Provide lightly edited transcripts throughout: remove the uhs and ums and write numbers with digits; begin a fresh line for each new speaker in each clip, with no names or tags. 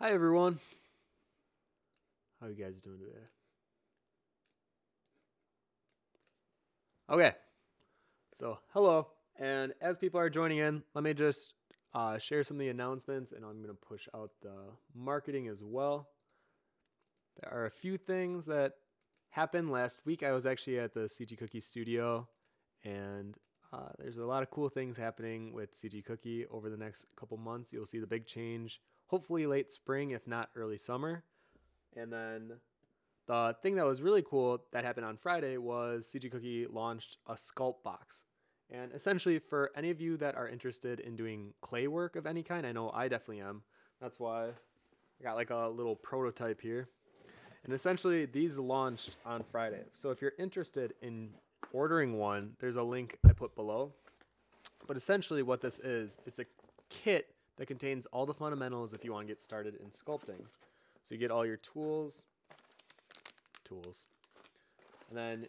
Hi everyone. How are you guys doing today? Okay, so hello. And as people are joining in, let me just share some of the announcements, and I'm going to push out the marketing as well. There are a few things that happened last week. I was actually at the CG Cookie studio, and there's a lot of cool things happening with CG Cookie over the next couple months. You'll see the big change, hopefully late spring, if not early summer. And then the thing that was really cool that happened on Friday was CG Cookie launched a sculpt box. And essentially, for any of you that are interested in doing clay work of any kind, I know I definitely am. That's why I got like a little prototype here. And essentially, these launched on Friday. So if you're interested in ordering one, there's a link I put below. But essentially, what this is, it's a kit that contains all the fundamentals if you want to get started in sculpting. So you get all your tools. And then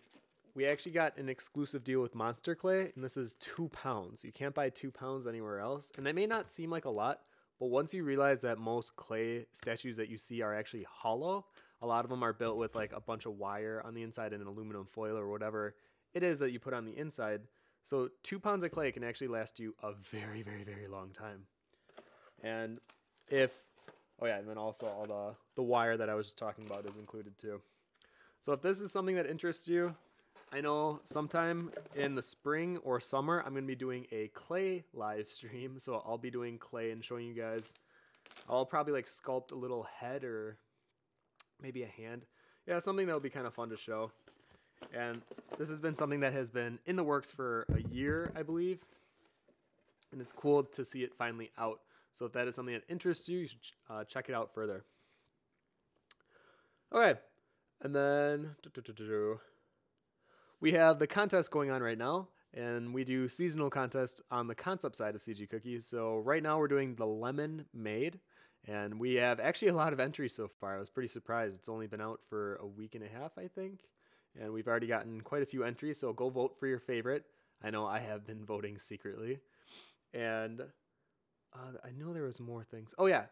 we actually got an exclusive deal with Monster Clay, and this is 2 pounds. You can't buy 2 pounds anywhere else. And that may not seem like a lot, but once you realize that most clay statues that you see are actually hollow, a lot of them are built with like a bunch of wire on the inside and an aluminum foil or whatever it is that you put on the inside. So 2 pounds of clay can actually last you a very, very, very long time. And and then also all the wire that I was just talking about is included too. So if this is something that interests you, I know sometime in the spring or summer, I'm going to be doing a clay live stream. So I'll be doing clay and showing you guys. I'll probably like sculpt a little head or maybe a hand. Yeah, something that would be kind of fun to show. And this has been something that has been in the works for a year, I believe. And it's cool to see it finally out. So if that is something that interests you, you should check it out further. Okay. And then we have the contest going on right now, and we do seasonal contests on the concept side of CG Cookies. So right now we're doing the Lemon Made, and we have actually a lot of entries so far. I was pretty surprised. It's only been out for a week and a half, I think, and we've already gotten quite a few entries, so go vote for your favorite. I know I have been voting secretly. And I know there was more things. Oh, yeah.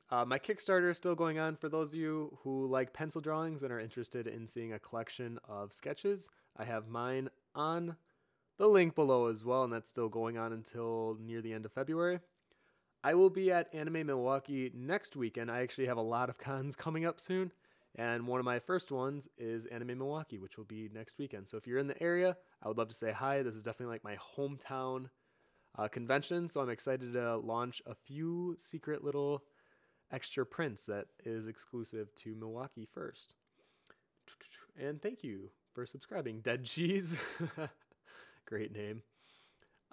My Kickstarter is still going on for those of you who like pencil drawings and are interested in seeing a collection of sketches. I have mine on the link below as well, and that's still going on until near the end of February. I will be at Anime Milwaukee next weekend. I actually have a lot of cons coming up soon, and one of my first ones is Anime Milwaukee, which will be next weekend. So if you're in the area, I would love to say hi. This is definitely like my hometown convention, so I'm excited to launch a few secret little extra prints that is exclusive to Milwaukee first. And thank you for subscribing, Dead Cheese. Great name.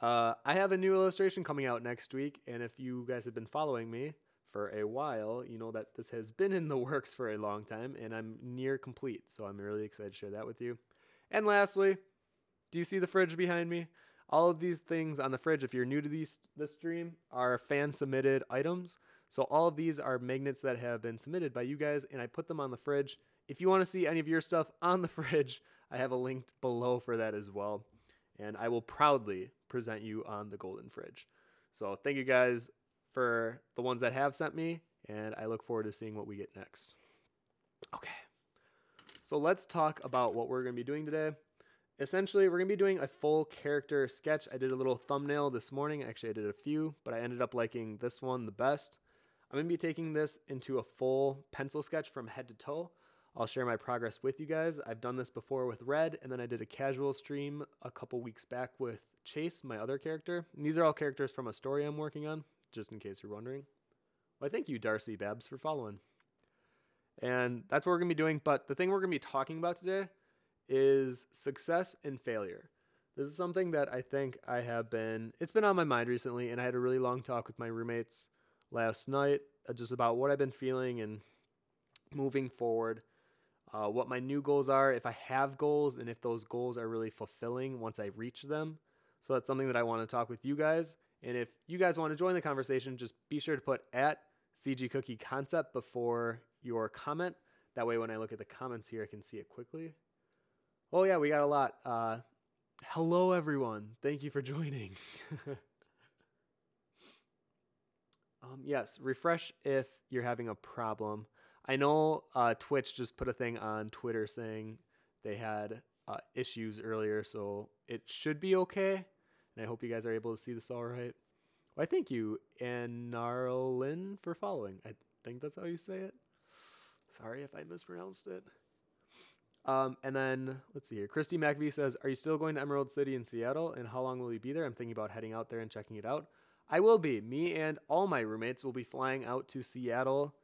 I have a new illustration coming out next week, and if you guys have been following me for a while, you know that this has been in the works for a long time, and I'm near complete, so I'm really excited to share that with you. And lastly, do you see the fridge behind me? All of these things on the fridge, if you're new to this stream, are fan-submitted items. So all of these are magnets that have been submitted by you guys, and I put them on the fridge. If you want to see any of your stuff on the fridge, I have a link below for that as well. And I will proudly present you on the golden fridge. So thank you guys for the ones that have sent me, and I look forward to seeing what we get next. Okay, so let's talk about what we're going to be doing today. Essentially, we're going to be doing a full character sketch. I did a little thumbnail this morning. Actually, I did a few, but I ended up liking this one the best. I'm going to be taking this into a full pencil sketch from head to toe. I'll share my progress with you guys. I've done this before with Red, and then I did a casual stream a couple weeks back with Chase, my other character. And these are all characters from a story I'm working on, just in case you're wondering. Well, thank you, Darcy Babs, for following. And that's what we're going to be doing, but the thing we're going to be talking about today is success and failure. This is something that I think it's been on my mind recently, and I had a really long talk with my roommates last night just about what I've been feeling and moving forward, what my new goals are, if I have goals, and if those goals are really fulfilling once I reach them. So that's something that I want to talk with you guys. And if you guys want to join the conversation, just be sure to put at CG Cookie Concept before your comment. That way when I look at the comments here, I can see it quickly. Oh yeah, we got a lot. Hello everyone. Thank you for joining. Yes, refresh if you're having a problem. I know Twitch just put a thing on Twitter saying they had issues earlier, so it should be okay. And I hope you guys are able to see this all right. Well, I thank you, Anarlin, for following. I think that's how you say it. Sorry if I mispronounced it. And then let's see here. Christy McVie says, "Are you still going to Emerald City in Seattle? And how long will you be there? I'm thinking about heading out there and checking it out." I will be. Me and all my roommates will be flying out to Seattle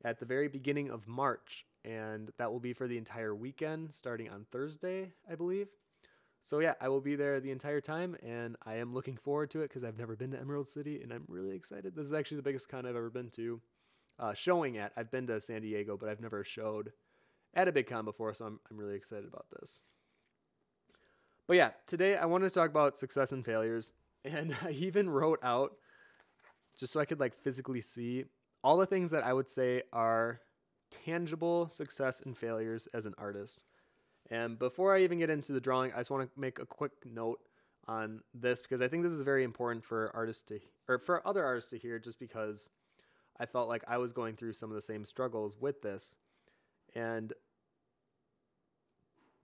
at the very beginning of March, and that will be for the entire weekend, starting on Thursday, I believe. So yeah, I will be there the entire time, and I am looking forward to it because I've never been to Emerald City, and I'm really excited. This is actually the biggest con I've ever been to. Showing at. I've been to San Diego, but I've never showed at a big con before, so I'm really excited about this. But yeah, today I wanted to talk about success and failures, and I even wrote out, just so I could like physically see, all the things that I would say are tangible success and failures as an artist. And before I even get into the drawing, I just want to make a quick note on this because I think this is very important for artists to, or for other artists to hear, just because I felt like I was going through some of the same struggles with this. And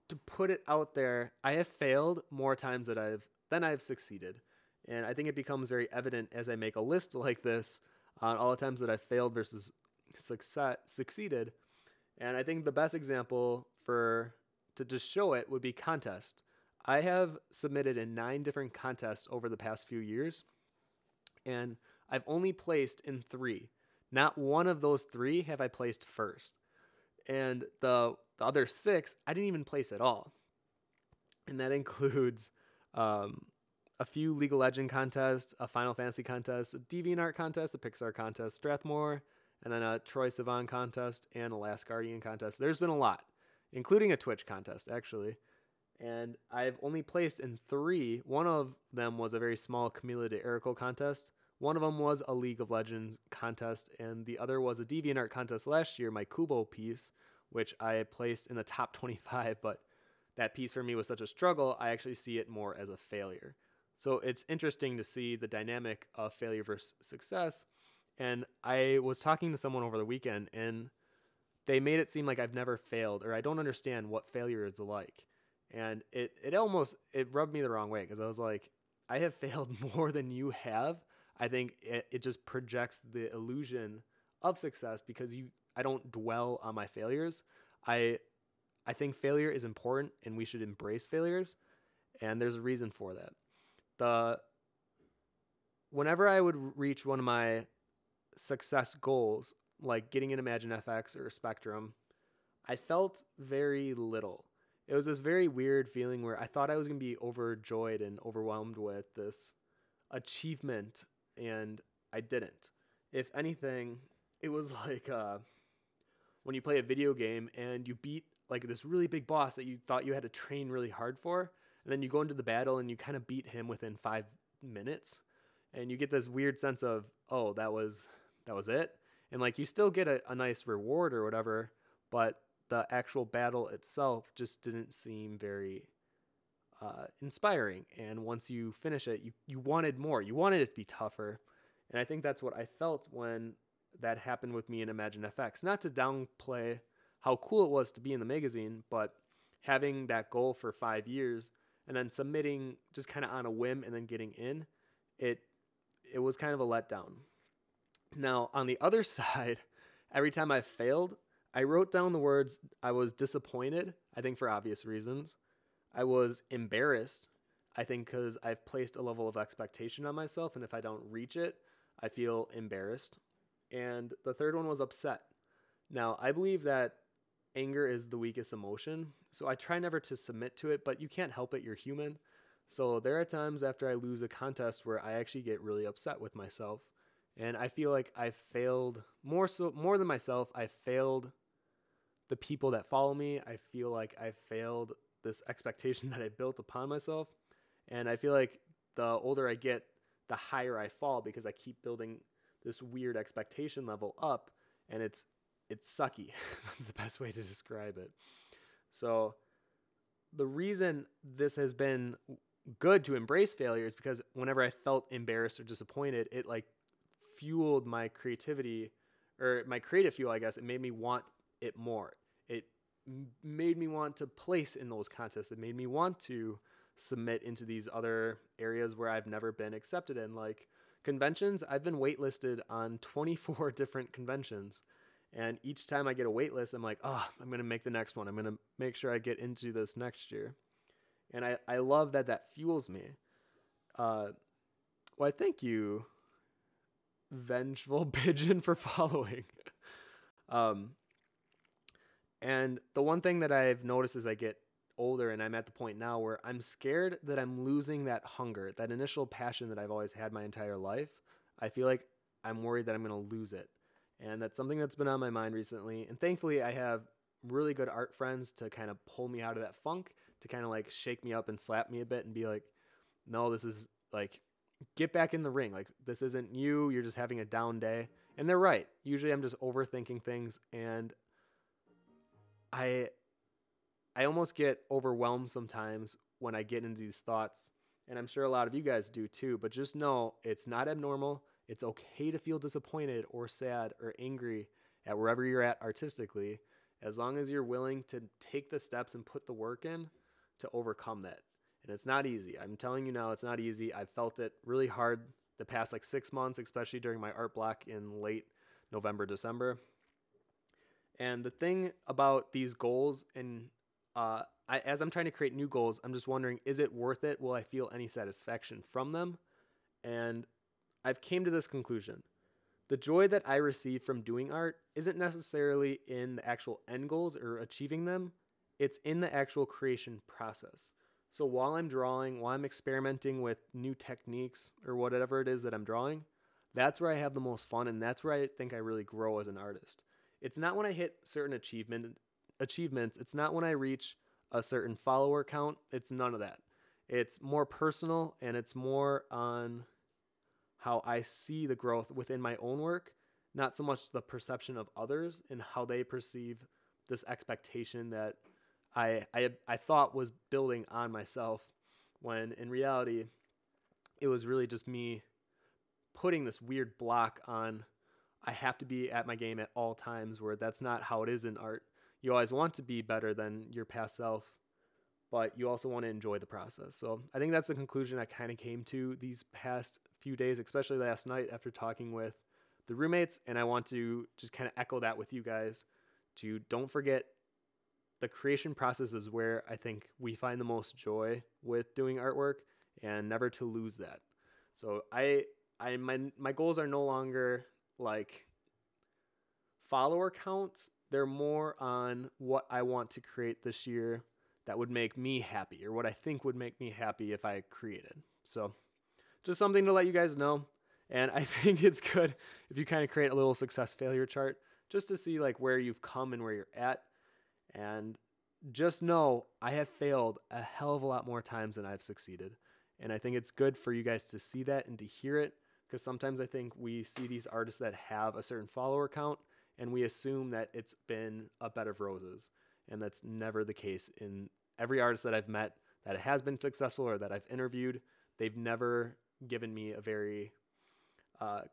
to put it out there, I have failed more times than I've succeeded. And I think it becomes very evident as I make a list like this on all the times that I've failed versus succeeded. And I think the best example to just show it would be contest. I have submitted in 9 different contests over the past few years, and I've only placed in 3. Not one of those 3 have I placed first. And the other 6, I didn't even place at all. And that includes a few League of Legends contests, a Final Fantasy contest, a DeviantArt contest, a Pixar contest, Strathmore, and then a Troye Sivan contest, and a Last Guardian contest. There's been a lot, including a Twitch contest, actually. And I've only placed in 3. One of them was a very small Camila de Erico contest. One of them was a League of Legends contest, and the other was a DeviantArt contest last year, my Kubo piece, which I placed in the top 25, but that piece for me was such a struggle, I actually see it more as a failure. So it's interesting to see the dynamic of failure versus success. And I was talking to someone over the weekend, and they made it seem like I've never failed, or I don't understand what failure is like. And it rubbed me the wrong way, because I was like, I have failed more than you have. I think it just projects the illusion of success because I don't dwell on my failures. I think failure is important and we should embrace failures, and there's a reason for that. Whenever I would reach one of my success goals, like getting an Imagine FX or Spectrum, I felt very little. It was this very weird feeling where I thought I was going to be overjoyed and overwhelmed with this achievement, and I didn't. If anything, it was like when you play a video game and you beat like this really big boss that you thought you had to train really hard for, and then you go into the battle and you kind of beat him within 5 minutes, and you get this weird sense of, oh, that was it, and like you still get a nice reward or whatever, but the actual battle itself just didn't seem very inspiring. And once you finish it, you wanted more. You wanted it to be tougher. And I think that's what I felt when that happened with me in Imagine FX. Not to downplay how cool it was to be in the magazine, but having that goal for 5 years and then submitting just kind of on a whim and then getting in, it was kind of a letdown. Now, on the other side, every time I failed, I wrote down the words, I was disappointed, I think for obvious reasons. I was embarrassed, I think because I've placed a level of expectation on myself, and if I don't reach it, I feel embarrassed. And the third one was upset. Now, I believe that anger is the weakest emotion, so I try never to submit to it, but you can't help it, you're human. So there are times after I lose a contest where I actually get really upset with myself, and I feel like I failed more than myself. I failed the people that follow me. I feel like I failed this expectation that I built upon myself, and I feel like the older I get, the higher I fall because I keep building this weird expectation level up, and it's sucky. That's the best way to describe it. So the reason this has been good to embrace failure is because whenever I felt embarrassed or disappointed, it like fueled my creativity, or my creative fuel, I guess. It made me want it more. It made me want to place in those contests. It made me want to submit into these other areas where I've never been accepted in, like conventions. I've been waitlisted on 24 different conventions. And each time I get a waitlist, I'm like, oh, I'm going to make the next one. I'm going to make sure I get into this next year. And I love that fuels me. Well, I thank you, Vengeful Pigeon, for following. And the one thing that I've noticed as I get older, and I'm at the point now where I'm scared that I'm losing that hunger, that initial passion that I've always had my entire life. I feel like I'm worried that I'm going to lose it. And that's something that's been on my mind recently. And thankfully, I have really good art friends to kind of pull me out of that funk, to kind of like shake me up and slap me a bit and be like, no, this is like, get back in the ring. Like, this isn't you. You're just having a down day. And they're right. Usually I'm just overthinking things, and I almost get overwhelmed sometimes when I get into these thoughts. And I'm sure a lot of you guys do too, but just know it's not abnormal. It's okay to feel disappointed or sad or angry at wherever you're at artistically, as long as you're willing to take the steps and put the work in to overcome that. And it's not easy. I'm telling you now, it's not easy. I've felt it really hard the past like 6 months, especially during my art block in late November, December. And the thing about these goals, and as I'm trying to create new goals, I'm just wondering, is it worth it? Will I feel any satisfaction from them? And I've came to this conclusion. The joy that I receive from doing art isn't necessarily in the actual end goals or achieving them. It's in the actual creation process. So while I'm drawing, while I'm experimenting with new techniques or whatever it is that I'm drawing, that's where I have the most fun, and that's where I think I really grow as an artist. It's not when I hit certain achievements. It's not when I reach a certain follower count. It's none of that. It's more personal, and it's more on how I see the growth within my own work, not so much the perception of others and how they perceive this expectation that I thought was building on myself, when in reality, it was really just me putting this weird block on, I have to be at my game at all times, where that's not how it is in art. You always want to be better than your past self, but you also want to enjoy the process. So I think that's the conclusion I kind of came to these past few days, especially last night after talking with the roommates. And I want to just kind of echo that with you guys, to don't forget the creation process is where I think we find the most joy with doing artwork, and never to lose that. So my goals are no longer like follower counts. They're more on what I want to create this year that would make me happy, or what I think would make me happy if I created. So just something to let you guys know. And I think it's good if you kind of create a little success failure chart, just to see like where you've come and where you're at. And just know I have failed a hell of a lot more times than I've succeeded. And I think it's good for you guys to see that and to hear it, because sometimes I think we see these artists that have a certain follower count, and we assume that it's been a bed of roses. And that's never the case. In every artist that I've met that has been successful or that I've interviewed, they've never given me a very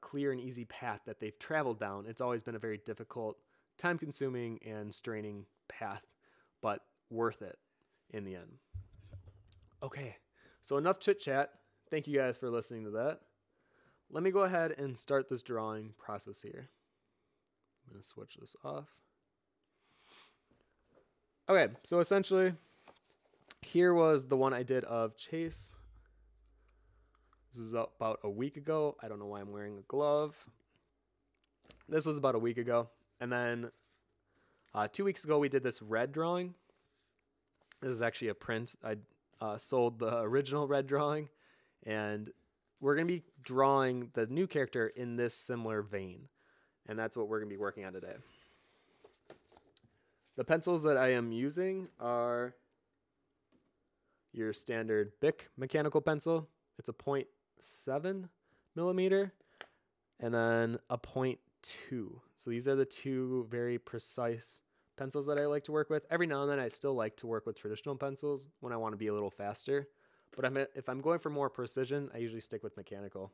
clear and easy path that they've traveled down. It's always been a very difficult, time-consuming, and straining path, but worth it in the end. Okay, so enough chit-chat. Thank you guys for listening to that. Let me go ahead and start this drawing process here. I'm going to switch this off. Okay, so essentially, here was the one I did of Chase. This is about a week ago. I don't know why I'm wearing a glove. This was about a week ago. And then 2 weeks ago, we did this red drawing. This is actually a print. I sold the original red drawing. And we're going to be drawing the new character in this similar vein. And that's what we're going to be working on today. The pencils that I am using are your standard Bic mechanical pencil. It's a 0.7 millimeter and then a 0.2. So these are the two very precise pencils that I like to work with. Every now and then I still like to work with traditional pencils when I want to be a little faster. But if I'm going for more precision, I usually stick with mechanical.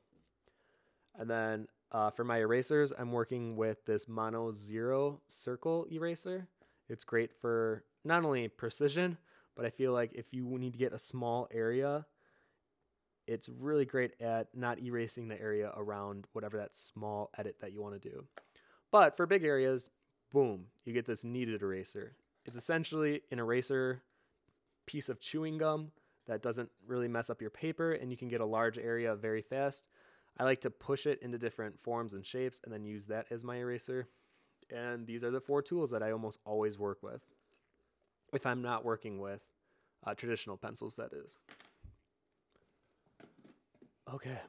And then For my erasers, I'm working with this Mono Zero circle eraser. It's great for not only precision, but I feel like if you need to get a small area, it's really great at not erasing the area around whatever that small edit that you want to do. But for big areas, boom, you get this kneaded eraser. It's essentially an eraser piece of chewing gum that doesn't really mess up your paper, and you can get a large area very fast. I like to push it into different forms and shapes and then use that as my eraser. And these are the 4 tools that I almost always work with, if I'm not working with traditional pencils, that is. Okay.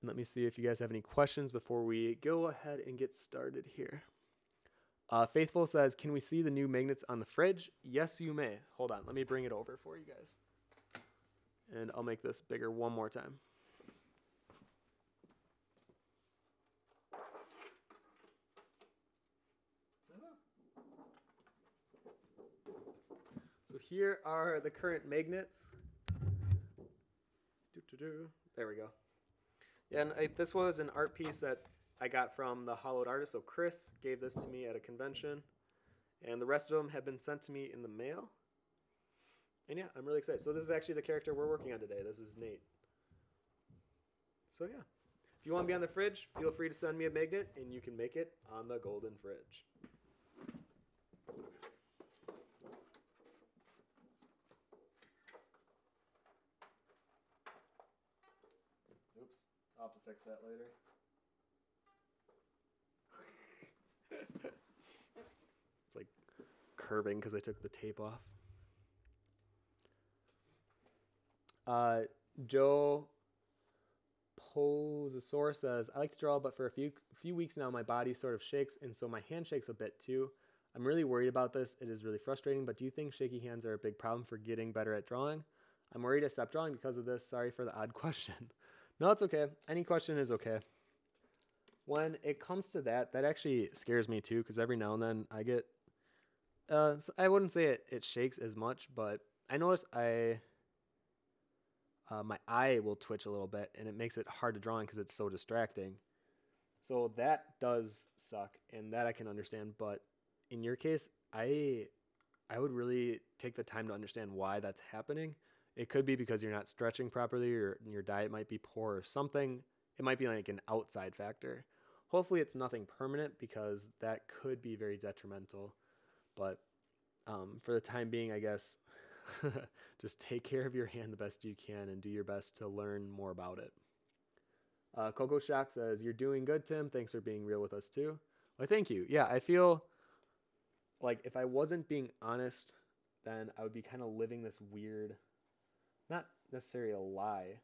Let me see if you guys have any questions before we go ahead and get started here. Faithful says, can we see the new magnets on the fridge? Yes, you may. Hold on. Let me bring it over for you guys. And I'll make this bigger one more time. So here are the current magnets. There we go. Yeah, and this was an art piece that I got from the hollowed artist. So Chris gave this to me at a convention, and the rest of them have been sent to me in the mail. And yeah, I'm really excited. So this is actually the character we're working on today. This is Nate. So yeah, if you want to be on the fridge, feel free to send me a magnet, and you can make it on the golden fridge. Oops, I'll have to fix that later. It's like curving because I took the tape off. Joe Posasaur says, I like to draw, but for a few weeks now, my body sort of shakes, and so my hand shakes a bit too. I'm really worried about this. It is really frustrating, but do you think shaky hands are a big problem for getting better at drawing? I'm worried I stopped drawing because of this. Sorry for the odd question. No, it's okay. Any question is okay. When it comes to that, that actually scares me too, because every now and then I get, I wouldn't say it shakes as much, but I notice my eye will twitch a little bit, and it makes it hard to draw in because it's so distracting. So that does suck, and that I can understand. But in your case, I would really take the time to understand why that's happening. It could be because you're not stretching properly, or your diet might be poor or something. It might be like an outside factor. Hopefully it's nothing permanent, because that could be very detrimental. But for the time being, I guess, just take care of your hand the best you can and do your best to learn more about it. Coco Shock says, you're doing good, Tim. Thanks for being real with us too. Well, thank you. Yeah, I feel like if I wasn't being honest, then I would be kind of living this weird, not necessarily a lie,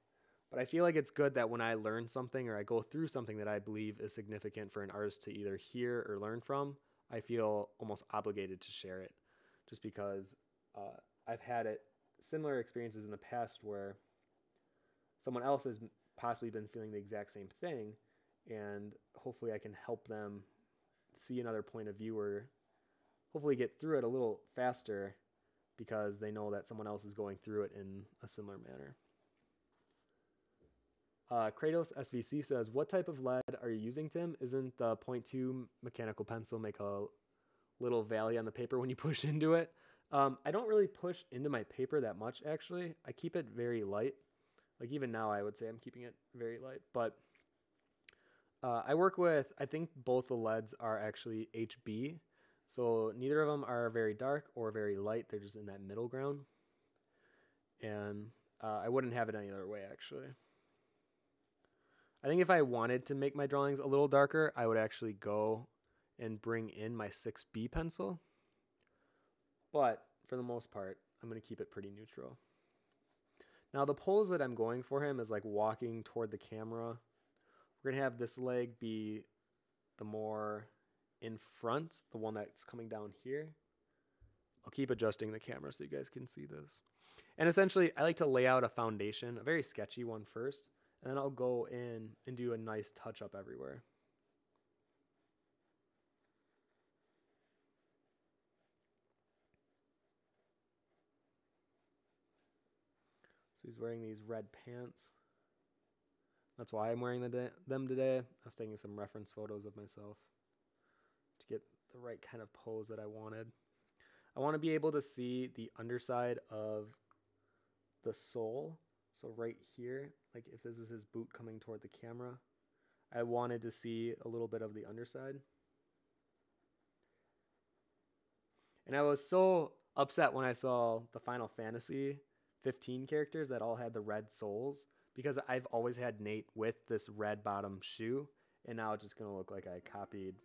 but I feel like it's good that when I learn something or I go through something that I believe is significant for an artist to either hear or learn from, I feel almost obligated to share it, just because I've had similar experiences in the past where someone else has possibly been feeling the exact same thing, and hopefully I can help them see another point of view, or hopefully get through it a little faster because they know that someone else is going through it in a similar manner. Kratos SVC says, what type of lead are you using, Tim? Isn't the 0.2 mechanical pencil make a little valley on the paper when you push into it? I don't really push into my paper that much, actually. I keep it very light. Like even now, I would say I'm keeping it very light. But I work with, I think both the leads are actually HB. So neither of them are very dark or very light. They're just in that middle ground. And I wouldn't have it any other way, actually. I think if I wanted to make my drawings a little darker, I would actually go and bring in my 6B pencil. But for the most part, I'm going to keep it pretty neutral. Now the pose that I'm going for him is like walking toward the camera. We're going to have this leg be the more in front, the one that's coming down here. I'll keep adjusting the camera so you guys can see this. And essentially, I like to lay out a foundation, a very sketchy one first, and then I'll go in and do a nice touch-up everywhere. So he's wearing these red pants. That's why I'm wearing them today. I was taking some reference photos of myself to get the right kind of pose that I wanted. I want to be able to see the underside of the sole. So right here, like if this is his boot coming toward the camera, I wanted to see a little bit of the underside. And I was so upset when I saw the Final Fantasy 15 characters that all had the red soles, because I've always had Nate with this red bottom shoe, and now it's just going to look like I copied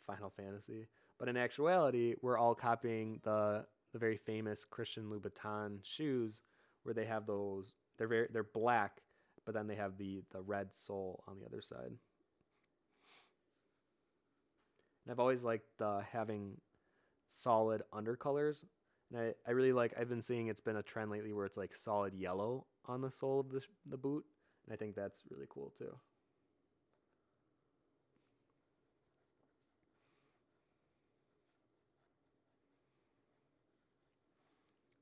Final Fantasy. But in actuality, we're all copying the very famous Christian Louboutin shoes, where they have those, they're black, but then they have the red sole on the other side. And I've always liked having solid undercolors. And I really like, I've been seeing it's been a trend lately where it's like solid yellow on the sole of the boot. And I think that's really cool too.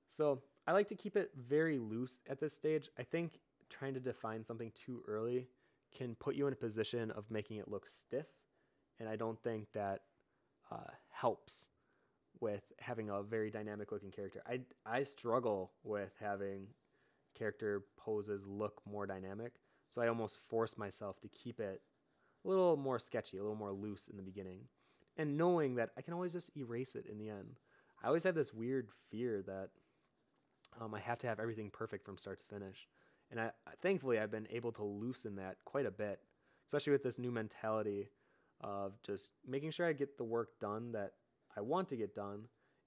So I like to keep it very loose at this stage. I think trying to define something too early can put you in a position of making it look stiff. And I don't think that helps with having a very dynamic looking character. I struggle with having character poses look more dynamic. So I almost force myself to keep it a little more sketchy, a little more loose in the beginning. And knowing that I can always just erase it in the end. I always have this weird fear that I have to have everything perfect from start to finish. And thankfully, I've been able to loosen that quite a bit, especially with this new mentality of just making sure I get the work done that I want to get done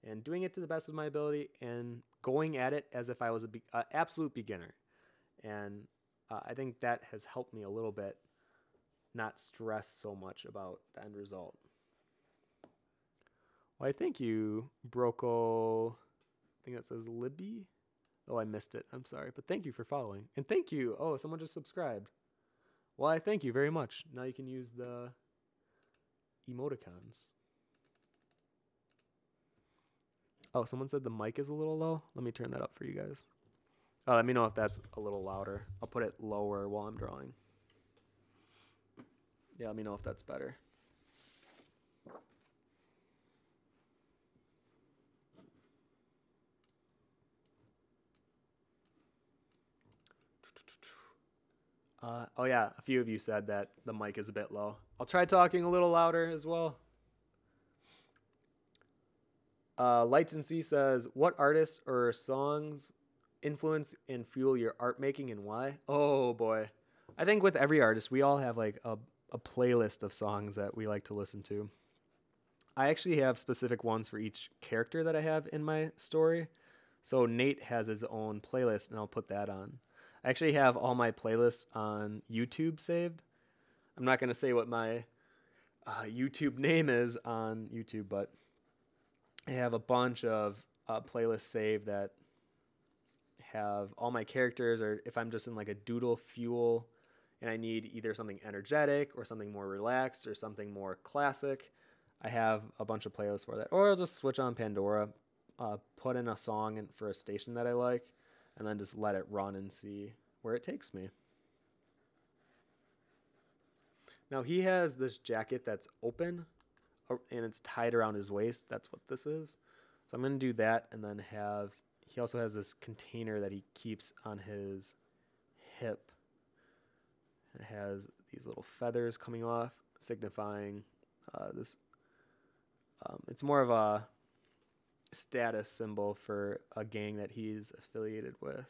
and doing it to the best of my ability and going at it as if I was an absolute beginner. And I think that has helped me a little bit not stress so much about the end result. Well, I thank you, Broco. I think that says Libby. Oh, I missed it. I'm sorry. But thank you for following. And thank you. Oh, someone just subscribed. Well, I thank you very much. Now you can use the emoticons. Oh, someone said the mic is a little low. Let me turn that up for you guys. Oh, let me know if that's a little louder. I'll put it lower while I'm drawing. Yeah, let me know if that's better. Oh yeah, a few of you said that the mic is a bit low. I'll try talking a little louder as well. Lights and Sea says, what artists or songs influence and fuel your art making and why? Oh boy. I think with every artist, we all have like a playlist of songs that we like to listen to. I actually have specific ones for each character that I have in my story. So Nate has his own playlist, and I'll put that on. I actually have all my playlists on YouTube saved. I'm not going to say what my YouTube name is on YouTube, but I have a bunch of playlists saved that have all my characters, or if I'm just in like a doodle fuel and I need either something energetic or something more relaxed or something more classic, I have a bunch of playlists for that. Or I'll just switch on Pandora, put in a song for a station that I like, and then just let it run and see where it takes me. Now he has this jacket that's open and it's tied around his waist. That's what this is. So I'm going to do that, and then he also has this container that he keeps on his hip. It has these little feathers coming off, signifying this. It's more of a status symbol for a gang that he's affiliated with.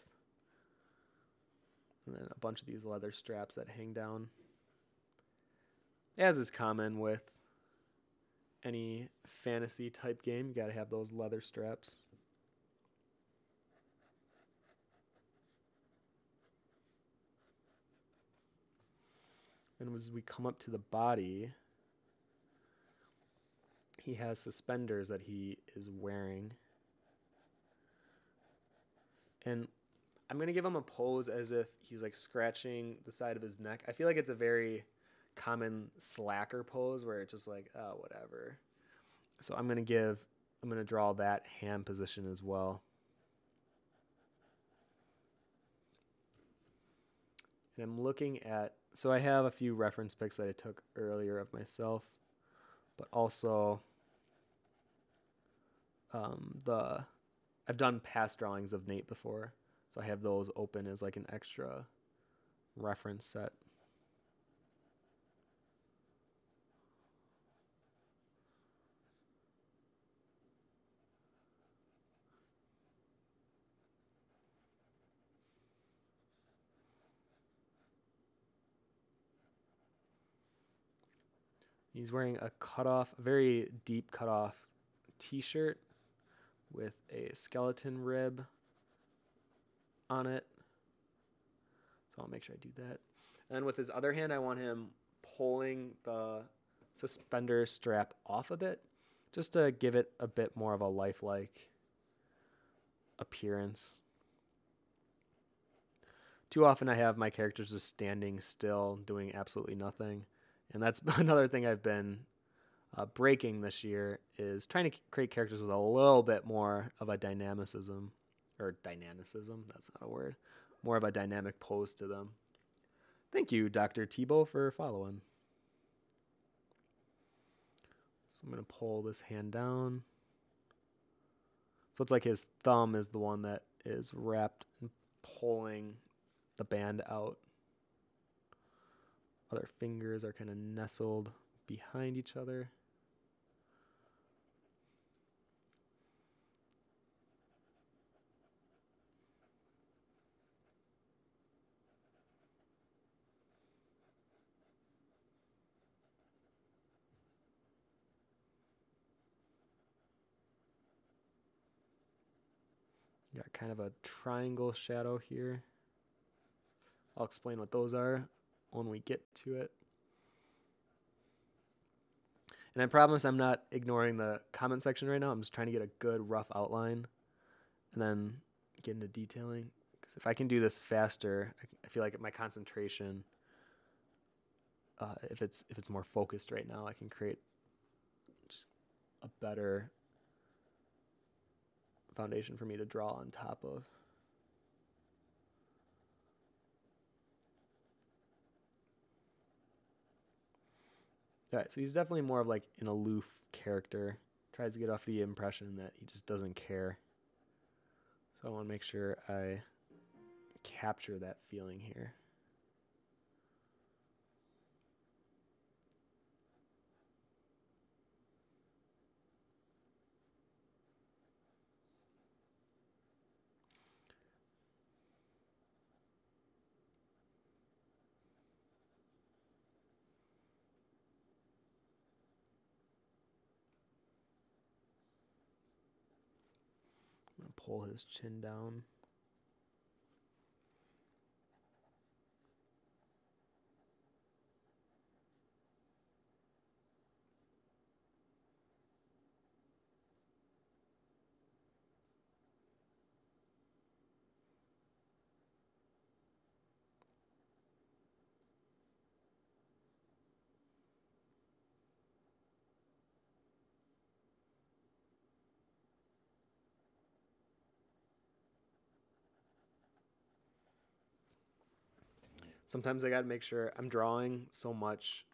And then a bunch of these leather straps that hang down. As is common with any fantasy type game, you gotta have those leather straps. And as we come up to the body, he has suspenders that he is wearing. And I'm going to give him a pose as if he's like scratching the side of his neck. I feel like it's a very common slacker pose where it's just like, oh, whatever. So I'm going to draw that hand position as well. And I'm looking at So I have a few reference pics that I took earlier of myself, but also the I've done past drawings of Nate before, so I have those open as like an extra reference set. He's wearing a very deep cutoff t-shirt with a skeleton rib on it. So I'll make sure I do that. And with his other hand, I want him pulling the suspender strap off a bit, just to give it a bit more of a lifelike appearance. Too often I have my characters just standing still, doing absolutely nothing. And that's another thing I've been breaking this year, is trying to create characters with a little bit more of a dynamicism, that's not a word, more of a dynamic pose to them. Thank you, Dr. Tebow, for following. So I'm going to pull this hand down. So it's like his thumb is the one that is wrapped and pulling the band out. Other fingers are kind of nestled behind each other. Got kind of a triangle shadow here. I'll explain what those are when we get to it. And I promise I'm not ignoring the comment section right now. I'm just trying to get a good rough outline and then get into detailing. Because if I can do this faster, I feel like my concentration, if it's more focused right now, I can create just a better foundation for me to draw on top of. All right, so he's definitely more of like an aloof character. Tries to get off the impression that he just doesn't care. So I want to make sure I capture that feeling here. I'm going to pull his chin down. Sometimes I got to make sure I'm drawing so much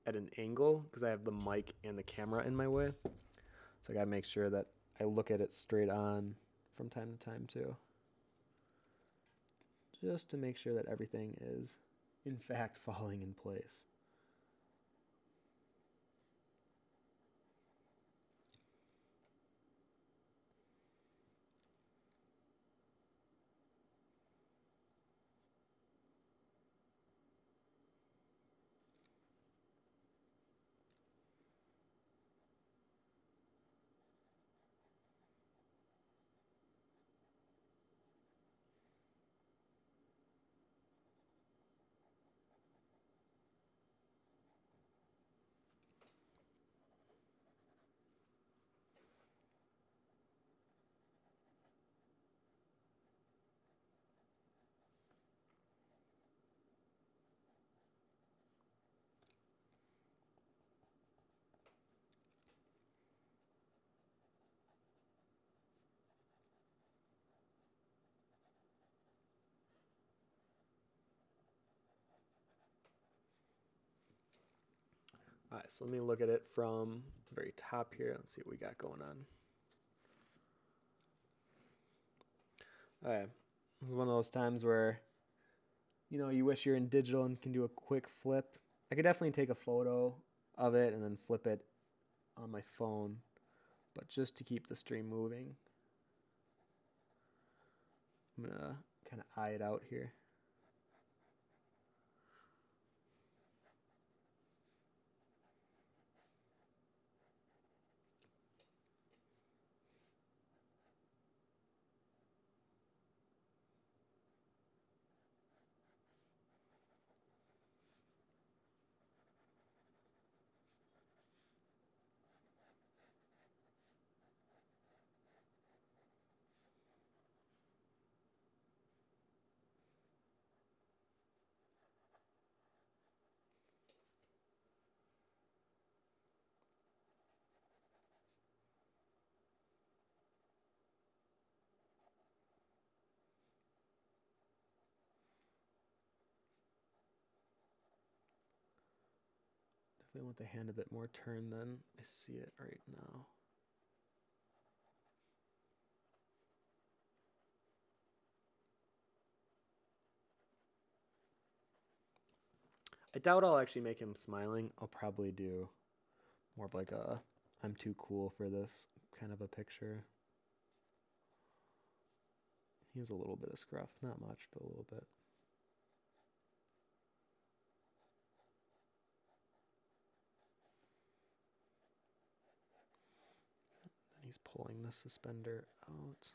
at an angle because I have the mic and the camera in my way. So I got to make sure that I look at it straight on from time to time too. Just to make sure that everything is in fact falling in place. All right, so let me look at it from the very top here. Let's see what we got going on. All right, this is one of those times where, you know, you wish you're in digital and can do a quick flip. I could definitely take a photo of it and then flip it on my phone, but just to keep the stream moving, I'm gonna kind of eye it out here. Definitely want the hand a bit more turned than I see it right now. I doubt I'll actually make him smiling. I'll probably do more of like a I'm too cool for this kind of a picture. He has a little bit of scruff. Not much, but a little bit. And he's pulling the suspender out.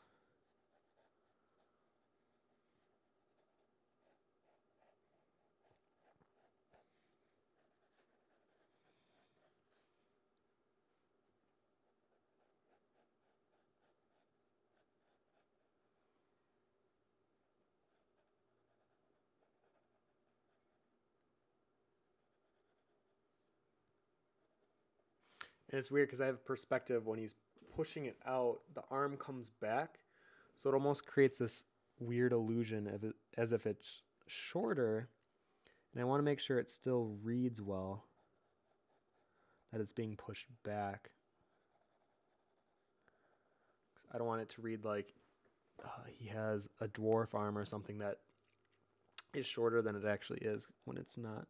And it's weird because I have perspective when he's pushing it out, the arm comes back. So it almost creates this weird illusion of it, as if it's shorter. And I want to make sure it still reads well, that it's being pushed back. I don't want it to read like he has a dwarf arm or something that is shorter than it actually is when it's not.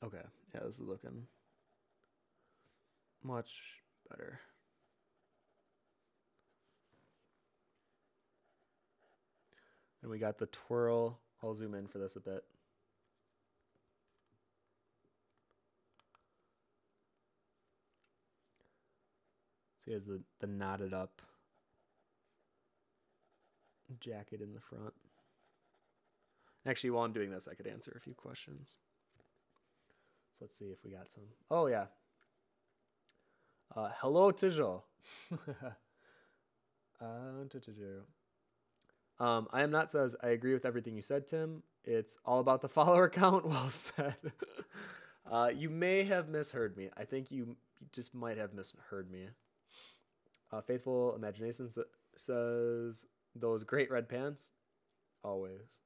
Okay, yeah, this is looking much better. And we got the twirl. I'll zoom in for this a bit. So he has the knotted up jacket in the front. Actually, while I'm doing this, I could answer a few questions. So let's see if we got some. Oh, yeah. Hello, Tijo. I am not says, I agree with everything you said, Tim. It's all about the follower count. Well said. You may have misheard me. I think you just might have misheard me. Faithful Imagination says, those great red pants. Always.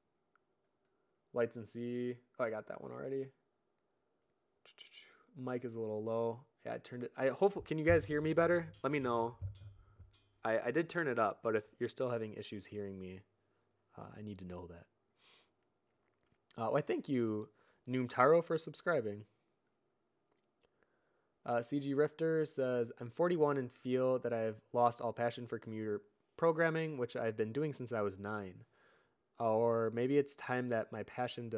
Lights and Sea. Oh, I got that one already. Mic is a little low. Yeah, I turned it. Hopefully, can you guys hear me better? Let me know. I did turn it up, but if you're still having issues hearing me, I need to know that. I thank you, Noomtaro, for subscribing. CG Rifter says, I'm 41 and feel that I've lost all passion for computer programming, which I've been doing since I was 9. Or maybe it's time that my passion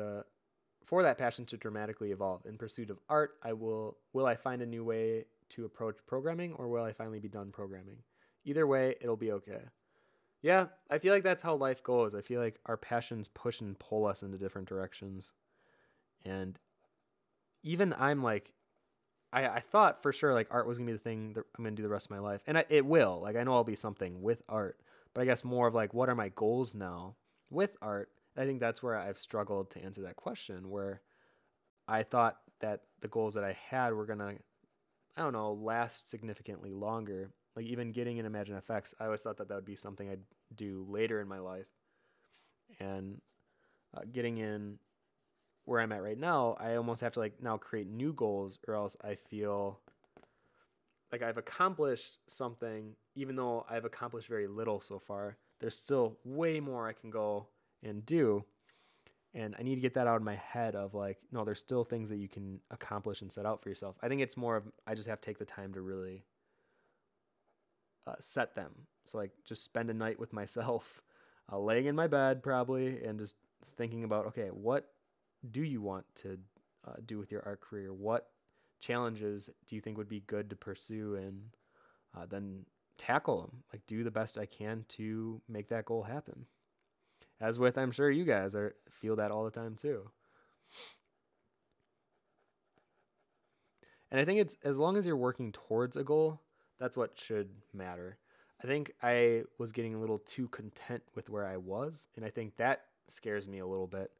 for that passion to dramatically evolve. In pursuit of art, will I find a new way to approach programming, or will I finally be done programming? Either way, it'll be okay. Yeah, I feel like that's how life goes. I feel like our passions push and pull us into different directions. And even I'm like, I thought for sure like art was gonna be the thing that I'm gonna do the rest of my life, and it will. Like I know I'll be something with art, but I guess more of like what are my goals now with art? I think that's where I've struggled to answer that question. Where I thought that the goals that I had were gonna, I don't know, last significantly longer. Like even getting in Imagine FX, I always thought that that would be something I'd do later in my life, and getting in where I'm at right now, I almost have to like now create new goals, or else I feel like I've accomplished something, even though I've accomplished very little so far. There's still way more I can go and do. And I need to get that out of my head of like, no, there's still things that you can accomplish and set out for yourself. I think it's more of, I just have to take the time to really set them. So like just spend a night with myself, laying in my bed probably, and just thinking about, okay, what do you want to do with your art career? What challenges do you think would be good to pursue, and then tackle them? Like do the best I can to make that goal happen. As with, I'm sure you guys feel that all the time too. And I think it's as long as you're working towards a goal, that's what should matter. I think I was getting a little too content with where I was, and I think that scares me a little bit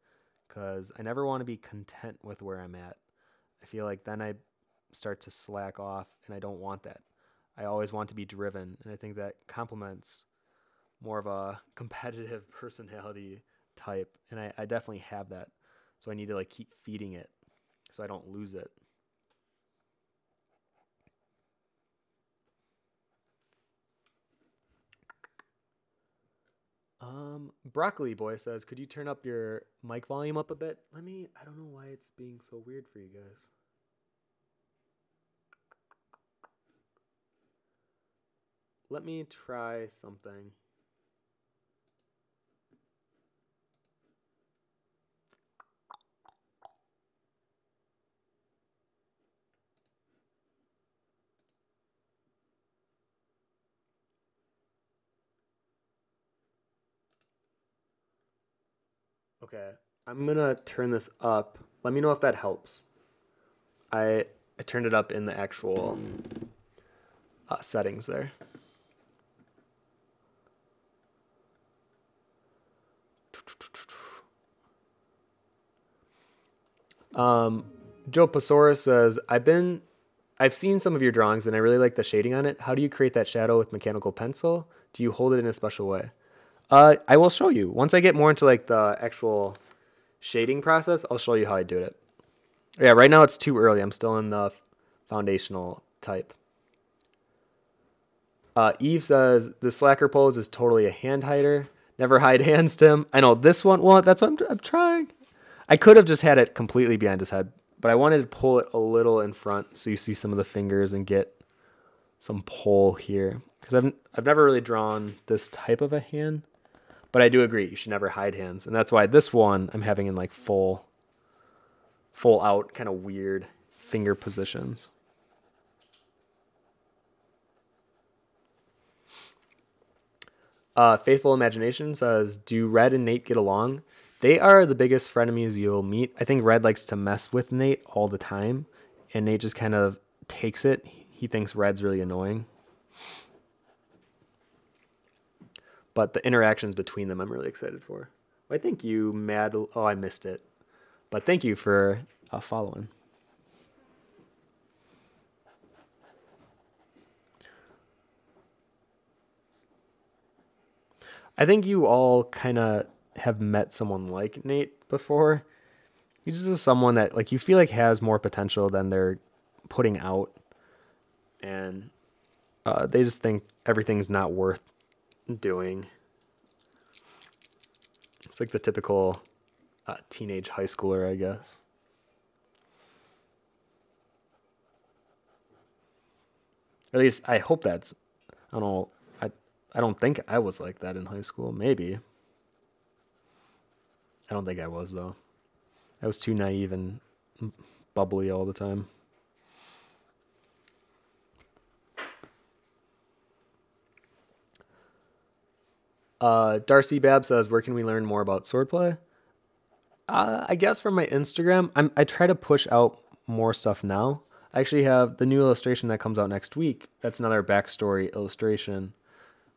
because I never want to be content with where I'm at. I feel like then I start to slack off, and I don't want that. I always want to be driven, and I think that complements more of a competitive personality type, and I definitely have that. So I need to like keep feeding it so I don't lose it. Broccoli Boy says, could you turn up your mic volume up a bit? I don't know why it's being so weird for you guys. Let me try something. Okay, I'm gonna turn this up. Let me know if that helps. I I turned it up in the actual settings there. Um, Joe Pasaurus says, I've seen some of your drawings and I really like the shading on it. How do you create that shadow with mechanical pencil? Do you hold it in a special way? I will show you. Once I get more into like the actual shading process, I'll show you how I do it. Yeah, right now it's too early. I'm still in the foundational type. Eve says, the slacker pose is totally a hand hider. Never hide hands, Tim. I know this one, well, that's what I'm trying. I could have just had it completely behind his head, but I wanted to pull it a little in front so you see some of the fingers and get some pull here. Because I've never really drawn this type of a hand, but I do agree you should never hide hands, and that's why this one I'm having in like full out kind of weird finger positions. Faithful Imagination says, do Red and Nate get along? They are the biggest frenemies you'll meet. I think Red likes to mess with Nate all the time, and Nate just kind of takes it. He thinks Red's really annoying. But the interactions between them I'm really excited for. Why, thank you, Mad. Oh, I missed it. But thank you for following. I think you all kind of have met someone like Nate before. He's just someone that like you feel like has more potential than they're putting out, and they just think everything's not worth doing. It's like the typical teenage high schooler, I guess. At least I hope that's. I don't know. I don't think I was like that in high school. Maybe. I don't think I was though. I was too naive and bubbly all the time. Darcy Bab says, where can we learn more about swordplay? I guess from my Instagram. I try to push out more stuff now. I actually have the new illustration that comes out next week. That's another backstory illustration.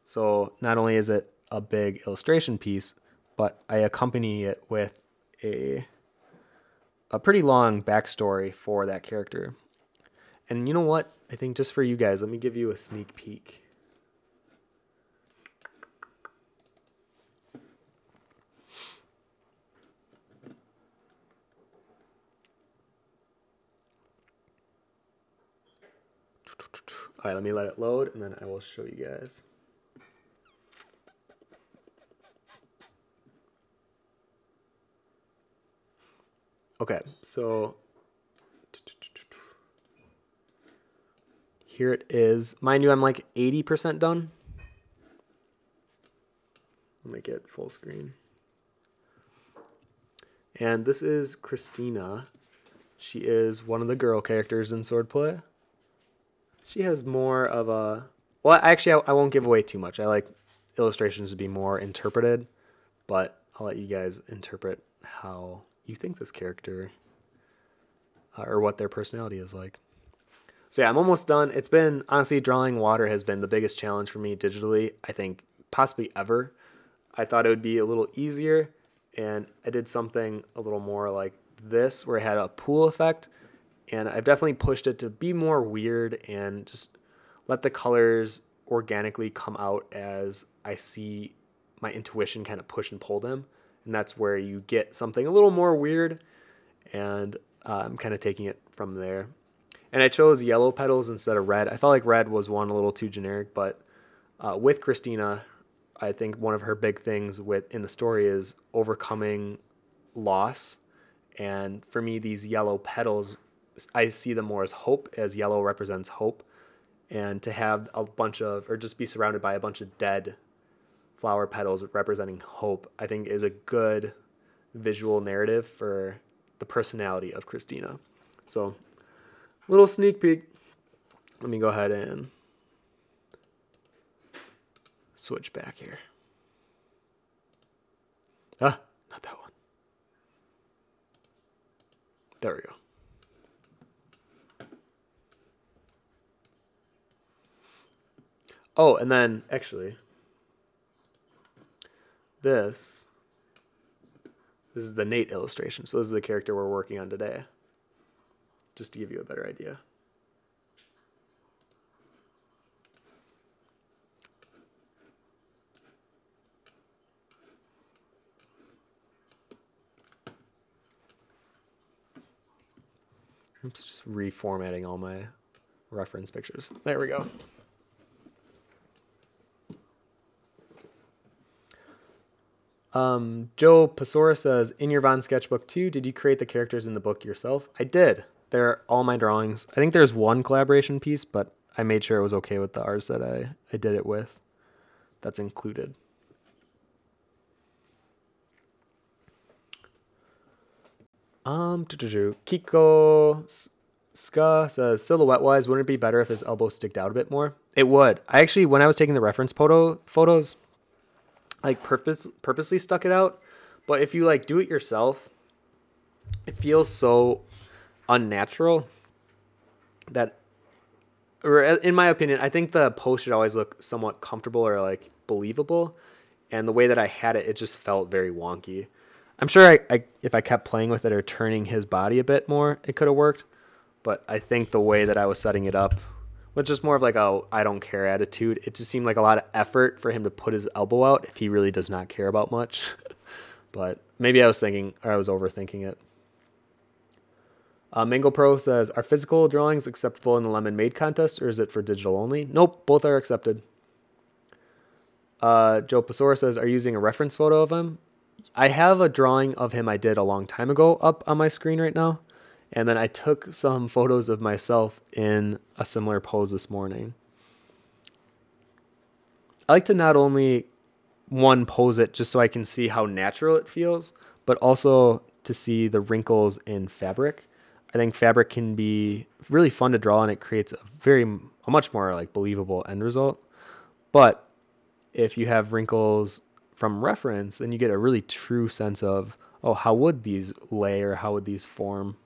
So not only is it a big illustration piece, but I accompany it with a pretty long backstory for that character. And you know what? I think just for you guys, let me give you a sneak peek. All right, let me let it load, and then I will show you guys. Okay, so here it is. Mind you, I'm like 80% done. I'll make it full screen. And this is Christina. She is one of the girl characters in Swordplay. She has more of a... Well, actually, I won't give away too much. I like illustrations to be more interpreted, but I'll let you guys interpret how you think this character or what their personality is like. So yeah, I'm almost done. It's been, honestly, drawing water has been the biggest challenge for me digitally, I think, possibly ever. I thought it would be a little easier, and I did something a little more like this, where it had a pool effect, and I've definitely pushed it to be more weird and just let the colors organically come out as I see my intuition kind of push and pull them. And that's where you get something a little more weird, and I'm kind of taking it from there. And I chose yellow petals instead of red. I felt like red was one a little too generic, but with Christina, I think one of her big things in the story is overcoming loss. And for me, these yellow petals, I see them more as hope, as yellow represents hope. And to have a bunch of, or just be surrounded by a bunch of dead flower petals representing hope, I think is a good visual narrative for the personality of Christina. So, little sneak peek. Let me go ahead and switch back here. Not that one. There we go. Oh, and then actually, this is the Nate illustration. So this is the character we're working on today, just to give you a better idea. Oops, just reformatting all my reference pictures. There we go. Joe Pasora says, in your Vaughn sketchbook too, did you create the characters in the book yourself? I did. They're all my drawings. I think there's one collaboration piece, but I made sure it was okay with the artists that I did it with. That's included. Kiko Ska says, silhouette-wise, wouldn't it be better if his elbows sticked out a bit more? It would. I actually, when I was taking the reference photos, like purposely stuck it out. But if you like do it yourself, it feels so unnatural that, or in my opinion, I think the pose should always look somewhat comfortable or like believable. And the way that I had it, it just felt very wonky. I'm sure if I kept playing with it or turning his body a bit more, it could have worked. But I think the way that I was setting it up, with just more of like a I don't care attitude, it just seemed like a lot of effort for him to put his elbow out if he really does not care about much. But maybe I was overthinking it. Mango Pro says, are physical drawings acceptable in the Lemon Made contest, or is it for digital only? Nope, both are accepted. Joe Pasora says, are you using a reference photo of him? I have a drawing of him I did a long time ago up on my screen right now. And then I took some photos of myself in a similar pose this morning. I like to not only pose it just so I can see how natural it feels, but also to see the wrinkles in fabric. I think fabric can be really fun to draw, and it creates a much more like believable end result. But if you have wrinkles from reference, then you get a really true sense of, oh, how would these lay or how would these form?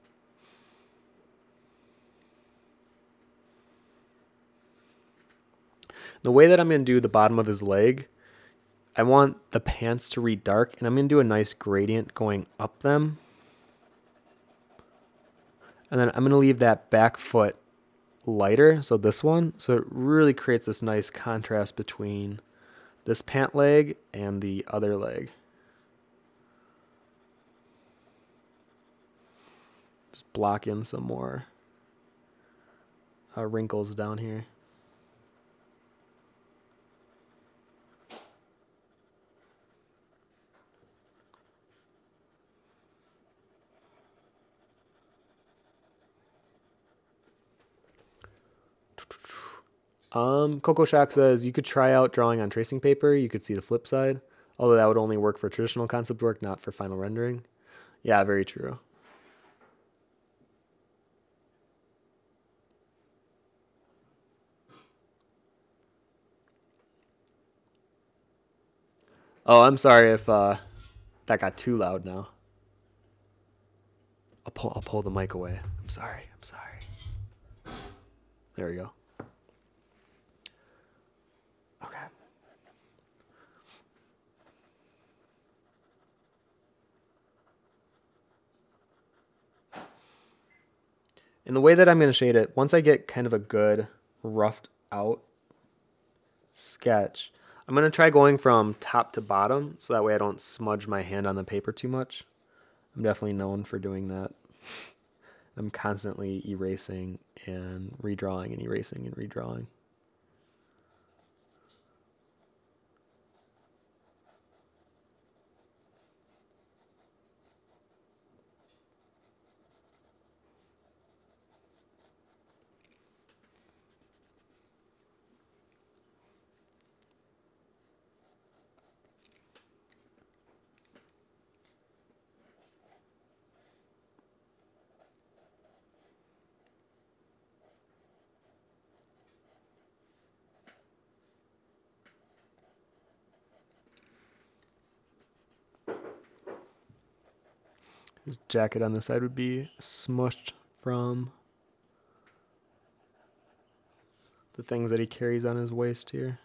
The way that I'm going to do the bottom of his leg, I want the pants to read dark, and I'm going to do a nice gradient going up them. And then I'm going to leave that back foot lighter, so this one, so it really creates this nice contrast between this pant leg and the other leg. Just block in some more wrinkles down here. Coco Shock says you could try out drawing on tracing paper. You could see the flip side, although that would only work for traditional concept work, not for final rendering. Yeah, very true. Oh, I'm sorry if that got too loud now. I'll pull the mic away. I'm sorry. There we go. Okay. And the way that I'm going to shade it, once I get kind of a good roughed out sketch, I'm going to try going from top to bottom so that way I don't smudge my hand on the paper too much. I'm definitely known for doing that. I'm constantly erasing and redrawing and erasing and redrawing. His jacket on the side would be smushed from the things that he carries on his waist here.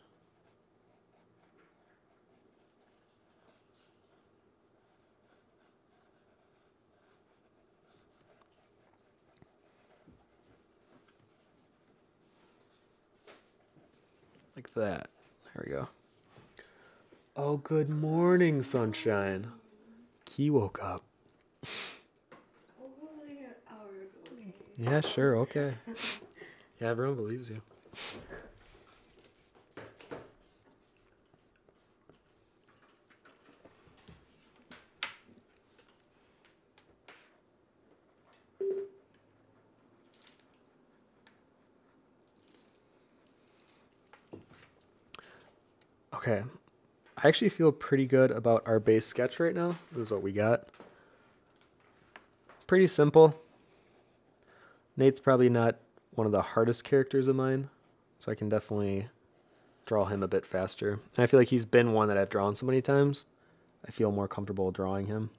Like that. There we go. Oh, good morning, sunshine. Key woke up. Yeah, sure, okay. Yeah, everyone believes you. Okay. I actually feel pretty good about our base sketch right now. This is what we got. Pretty simple. Nate's probably not one of the hardest characters of mine, so I can definitely draw him a bit faster. And I feel like he's been one that I've drawn so many times, I feel more comfortable drawing him.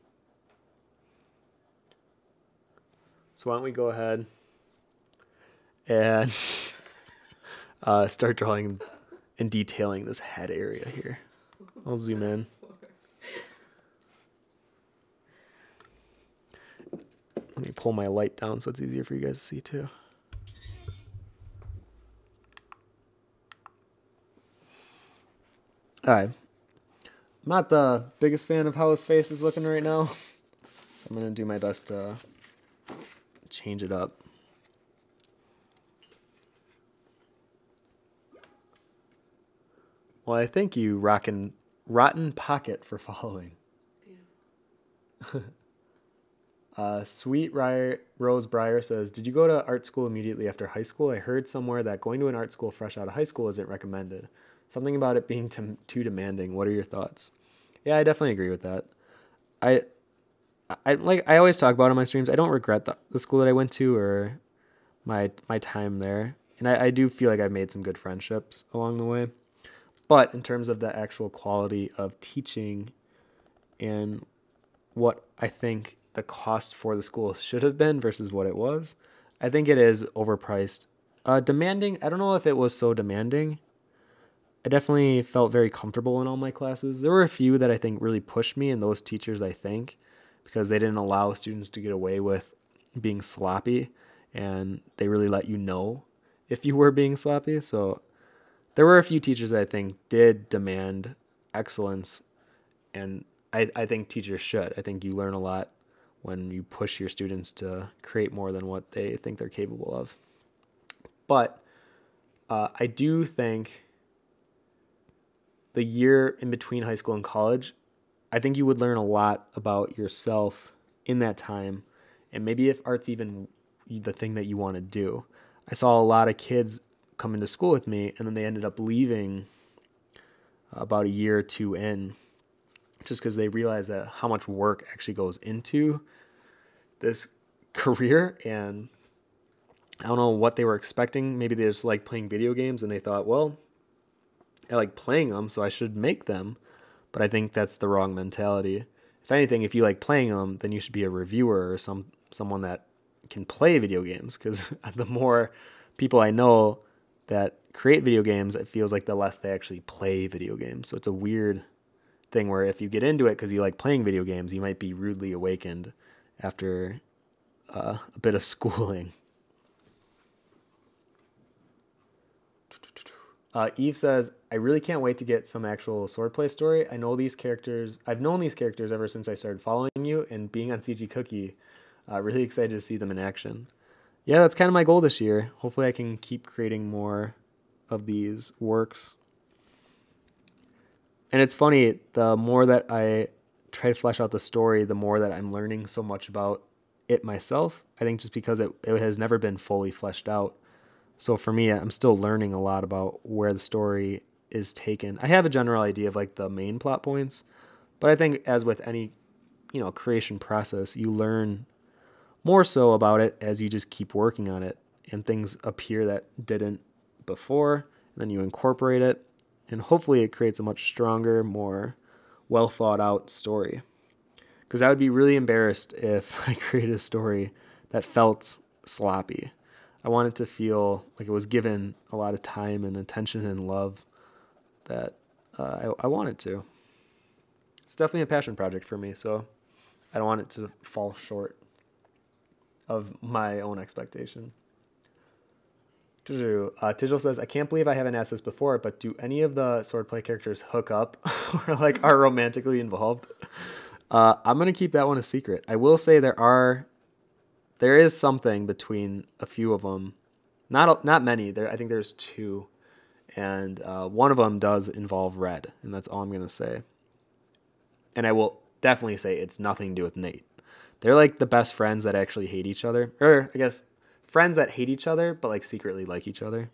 So why don't we go ahead and start drawing and detailing this head area here. I'll zoom in. Let me pull my light down so it's easier for you guys to see too. Alright. I'm not the biggest fan of how his face is looking right now, so I'm going to do my best to change it up. Well, I thank you, Rotten Pocket, for following. Sweet Rose Breyer says, did you go to art school immediately after high school? I heard somewhere that going to an art school fresh out of high school isn't recommended. Something about it being too demanding. What are your thoughts? Yeah, I definitely agree with that. I always talk about in my streams, I don't regret the school that I went to or my time there. And I do feel like I've made some good friendships along the way. But in terms of the actual quality of teaching and what I think the cost for the school should have been versus what it was, I think it is overpriced. Demanding, I don't know if it was so demanding, I definitely felt very comfortable in all my classes. There were a few that I think really pushed me, and those teachers, I think, because they didn't allow students to get away with being sloppy, and they really let you know if you were being sloppy. So there were a few teachers that I think did demand excellence, and I think teachers should. I think you learn a lot when you push your students to create more than what they think they're capable of. But I do think the year in between high school and college, I think you would learn a lot about yourself in that time, and maybe if art's even the thing that you want to do. I saw a lot of kids come into school with me, and then they ended up leaving about a year or two in, just because they realized that how much work actually goes into this career. And I don't know what they were expecting. Maybe they just like playing video games, and they thought, well, I like playing them, so I should make them. But I think that's the wrong mentality. If anything, if you like playing them, then you should be a reviewer or someone that can play video games. Because the more people I know that create video games, it feels like the less they actually play video games. So it's a weird thing where if you get into it because you like playing video games, you might be rudely awakened after a bit of schooling. Eve says, I really can't wait to get some actual swordplay story. I've known these characters ever since I started following you, and being on CG Cookie, really excited to see them in action. Yeah, that's kind of my goal this year. Hopefully I can keep creating more of these works. And it's funny, the more that I try to flesh out the story, the more that I'm learning so much about it myself. I think just because it has never been fully fleshed out. So for me, I'm still learning a lot about where the story is taken. I have a general idea of like the main plot points, but I think as with any, creation process, you learn more so about it as you just keep working on it, and things appear that didn't before, and then you incorporate it, and hopefully it creates a much stronger, more well thought out story. Because I would be really embarrassed if I created a story that felt sloppy. I want it to feel like it was given a lot of time and attention and love that I want it to. It's definitely a passion project for me, so I don't want it to fall short of my own expectation. Tijel says, I can't believe I haven't asked this before, but do any of the swordplay characters hook up or like are romantically involved? I'm going to keep that one a secret. I will say there is something between a few of them. Not many. I think there's two. And one of them does involve Red, and that's all I'm going to say. And I will definitely say it's nothing to do with Nate. They're like the best friends that actually hate each other. Or, I guess, friends that hate each other, but like secretly like each other.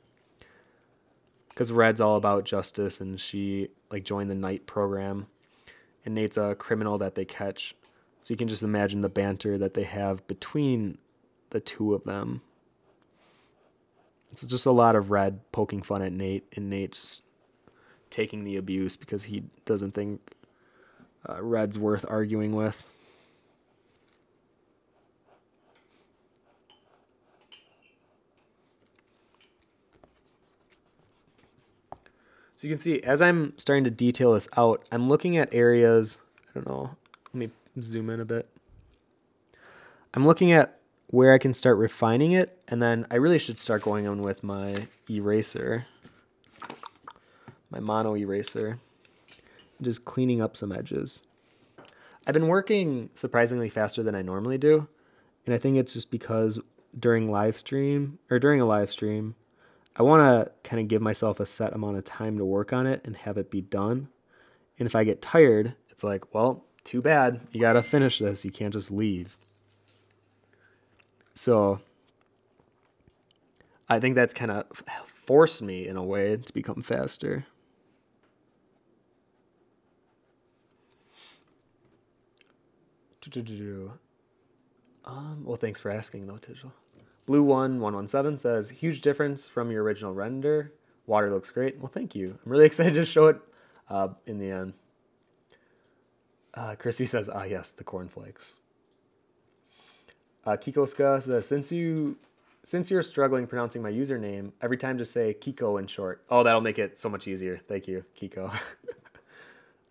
Because Red's all about justice, and she like joined the Knight program. And Nate's a criminal that they catch. So you can just imagine the banter that they have between the two of them. It's just a lot of Red poking fun at Nate, and Nate just taking the abuse because he doesn't think Red's worth arguing with. So you can see, as I'm starting to detail this out, I'm looking at areas, I don't know, let me zoom in a bit. I'm looking at where I can start refining it, and then I really should start going on with my eraser, my mono eraser, just cleaning up some edges. I've been working surprisingly faster than I normally do, and I think it's just because during a live stream, I want to kind of give myself a set amount of time to work on it and have it be done. And if I get tired, it's like, well, too bad. You got to finish this. You can't just leave. So I think that's kind of forced me in a way to become faster. Well, thanks for asking, though, Tijel. Blue1117 says, huge difference from your original render. Water looks great. Well, thank you. I'm really excited to show it in the end. Chrissy says, yes, the cornflakes. Kikoska says, since you Since you're struggling pronouncing my username, every time just say Kiko in short. Oh, that'll make it so much easier. Thank you, Kiko.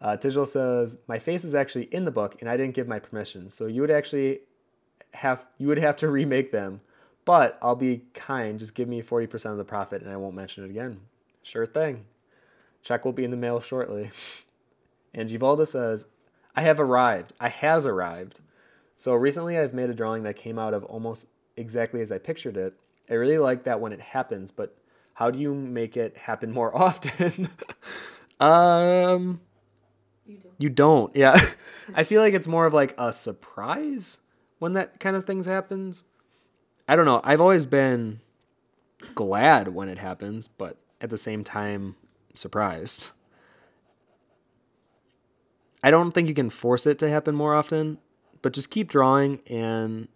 Tigil says, my face is actually in the book and I didn't give my permission. So you would have to remake them. But I'll be kind. Just give me 40% of the profit and I won't mention it again. Sure thing. Check will be in the mail shortly. And Givalda says, I have arrived. I has arrived. So recently I've made a drawing that came out of almost exactly as I pictured it. I really like that when it happens, but how do you make it happen more often? You don't. Yeah. I feel like it's more of like a surprise when that kind of things happens. I don't know. I've always been glad when it happens, but at the same time, surprised. I don't think you can force it to happen more often, but just keep drawing and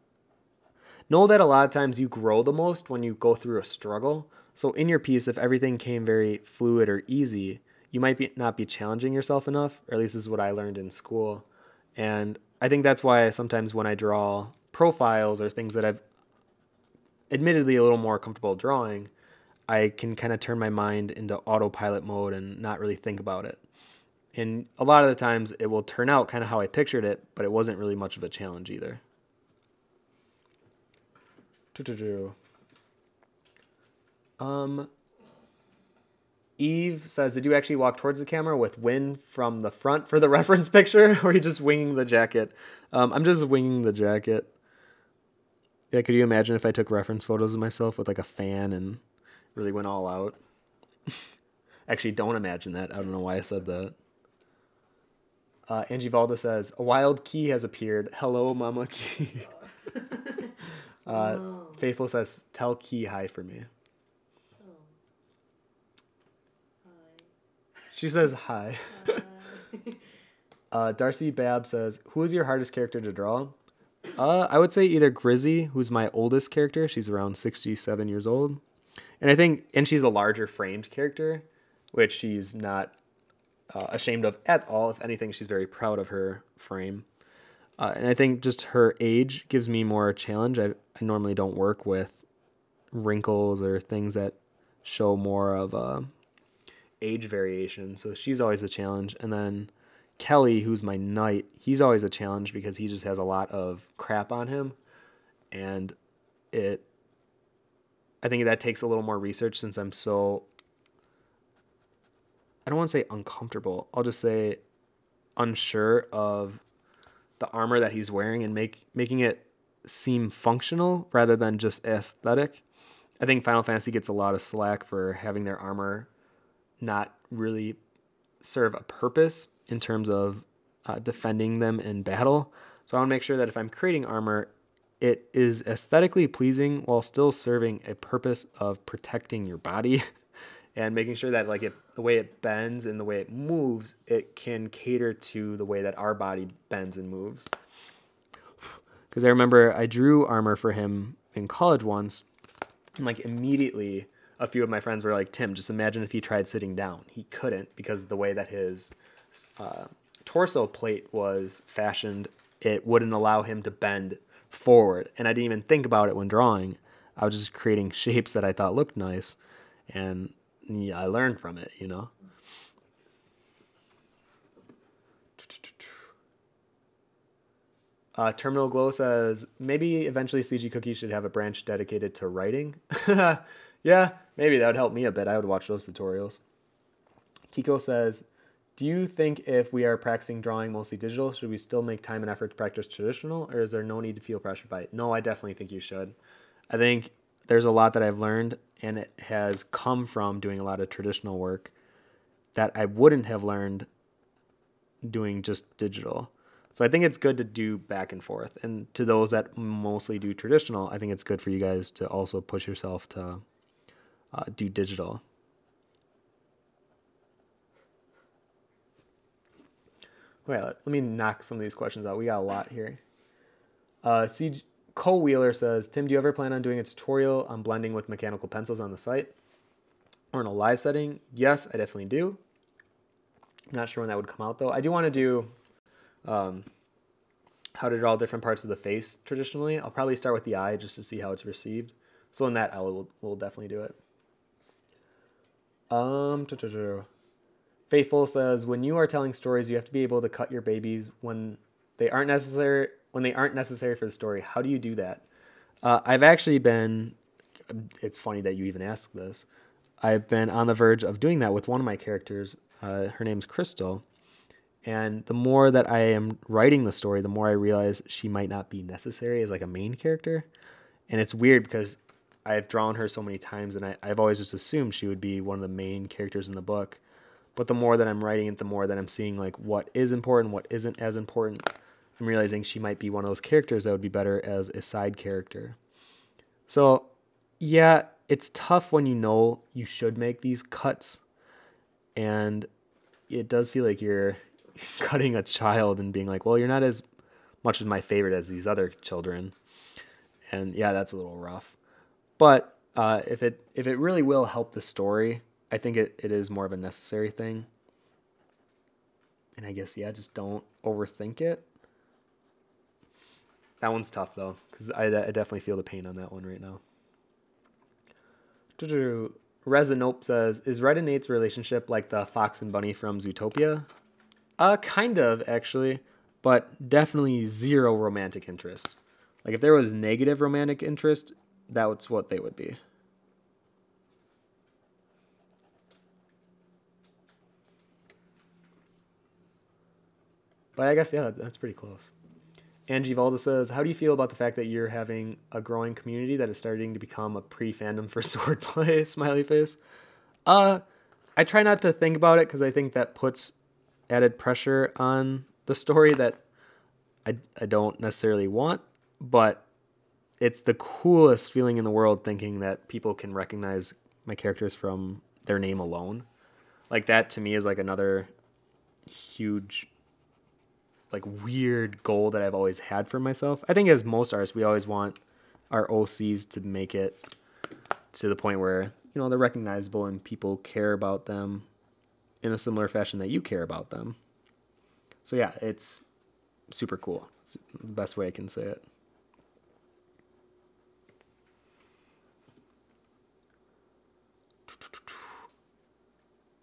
know that a lot of times you grow the most when you go through a struggle. So in your piece, if everything came very fluid or easy, you might not be challenging yourself enough, or at least this is what I learned in school. And I think that's why sometimes when I draw profiles or things that I've admittedly a little more comfortable drawing, I can kind of turn my mind into autopilot mode and not really think about it. And a lot of the times it will turn out kind of how I pictured it, but it wasn't really much of a challenge either. Eve says, did you actually walk towards the camera with wind from the front for the reference picture, or are you just winging the jacket? I'm just winging the jacket. Yeah, could you imagine if I took reference photos of myself with like a fan and really went all out? Actually, don't imagine that. I don't know why I said that. Angie Valda says, a wild key has appeared. Hello, Mama Key. Faithful says, tell Key hi for me. She says hi. Darcy Babb says, who is your hardest character to draw? I would say either Grizzy, who's my oldest character. She's around 67 years old. And she's a larger framed character, which she's not ashamed of at all. If anything, she's very proud of her frame. And I think just her age gives me more challenge. I normally don't work with wrinkles or things that show more of age variation. So she's always a challenge. And then Kelly, who's my knight, he's always a challenge because he just has a lot of crap on him. And I think that takes a little more research since I'm so, I don't want to say uncomfortable. I'll just say unsure of the armor that he's wearing and making it seem functional rather than just aesthetic. I think Final Fantasy gets a lot of slack for having their armor not really serve a purpose in terms of defending them in battle. So I want to make sure that if I'm creating armor, it is aesthetically pleasing while still serving a purpose of protecting your body and making sure that the way it bends and the way it moves, it can cater to the way that our body bends and moves. Because I remember I drew armor for him in college once, and immediately a few of my friends were like, Tim, just imagine if he tried sitting down. He couldn't because the way that his torso plate was fashioned, it wouldn't allow him to bend forward. And I didn't even think about it when drawing. I was just creating shapes that I thought looked nice, and yeah, I learned from it, you know. Terminal Glow says, maybe eventually CG Cookie should have a branch dedicated to writing. Yeah, maybe that would help me a bit. I would watch those tutorials. Kiko says, do you think if we are practicing drawing mostly digital, should we still make time and effort to practice traditional, or is there no need to feel pressured by it? No, I definitely think you should. I think there's a lot that I've learned, and it has come from doing a lot of traditional work that I wouldn't have learned doing just digital. So I think it's good to do back and forth. And to those that mostly do traditional, I think it's good for you guys to also push yourself to do digital. Wait, let me knock some of these questions out. We got a lot here. Cole Wheeler says, Tim, do you ever plan on doing a tutorial on blending with mechanical pencils on the site or in a live setting? Yes, I definitely do. I'm not sure when that would come out, though. I do want to do how to draw different parts of the face traditionally. I'll probably start with the eye just to see how it's received. So in that, we'll definitely do it. Faithful says, when you are telling stories, you have to be able to cut your babies when they aren't necessary. When they aren't necessary for the story, how do you do that? I've actually been. It's funny that you even asked this. I've been on the verge of doing that with one of my characters. Her name's Crystal, and the more that I am writing the story, the more I realize she might not be necessary as like a main character. And it's weird because I've drawn her so many times, and I've always just assumed she would be one of the main characters in the book. But the more that I'm writing it, the more that I'm seeing like what is important, what isn't as important. I'm realizing she might be one of those characters that would be better as a side character. So, yeah, it's tough when you know you should make these cuts, and it does feel like you're cutting a child and being like, well, you're not as much of my favorite as these other children. And yeah, that's a little rough. But if it really will help the story, I think it is more of a necessary thing. And I guess, yeah, just don't overthink it. That one's tough, though, because I definitely feel the pain on that one right now. Resinope says, is Red and Nate's relationship like the fox and bunny from Zootopia? Kind of, actually, but definitely zero romantic interest. Like, if there was negative romantic interest, that's what they would be. But I guess, yeah, that's pretty close. Angie Valda says, how do you feel about the fact that you're having a growing community that is starting to become a pre-fandom for swordplay? Smiley face. I try not to think about it because I think that puts added pressure on the story that I don't necessarily want, but it's the coolest feeling in the world thinking that people can recognize my characters from their name alone. Like, that to me is like another huge, like, weird goal that I've always had for myself. I think as most artists, we always want our OCs to make it to the point where, you know, they're recognizable and people care about them in a similar fashion that you care about them. So yeah, it's super cool. It's the best way I can say it.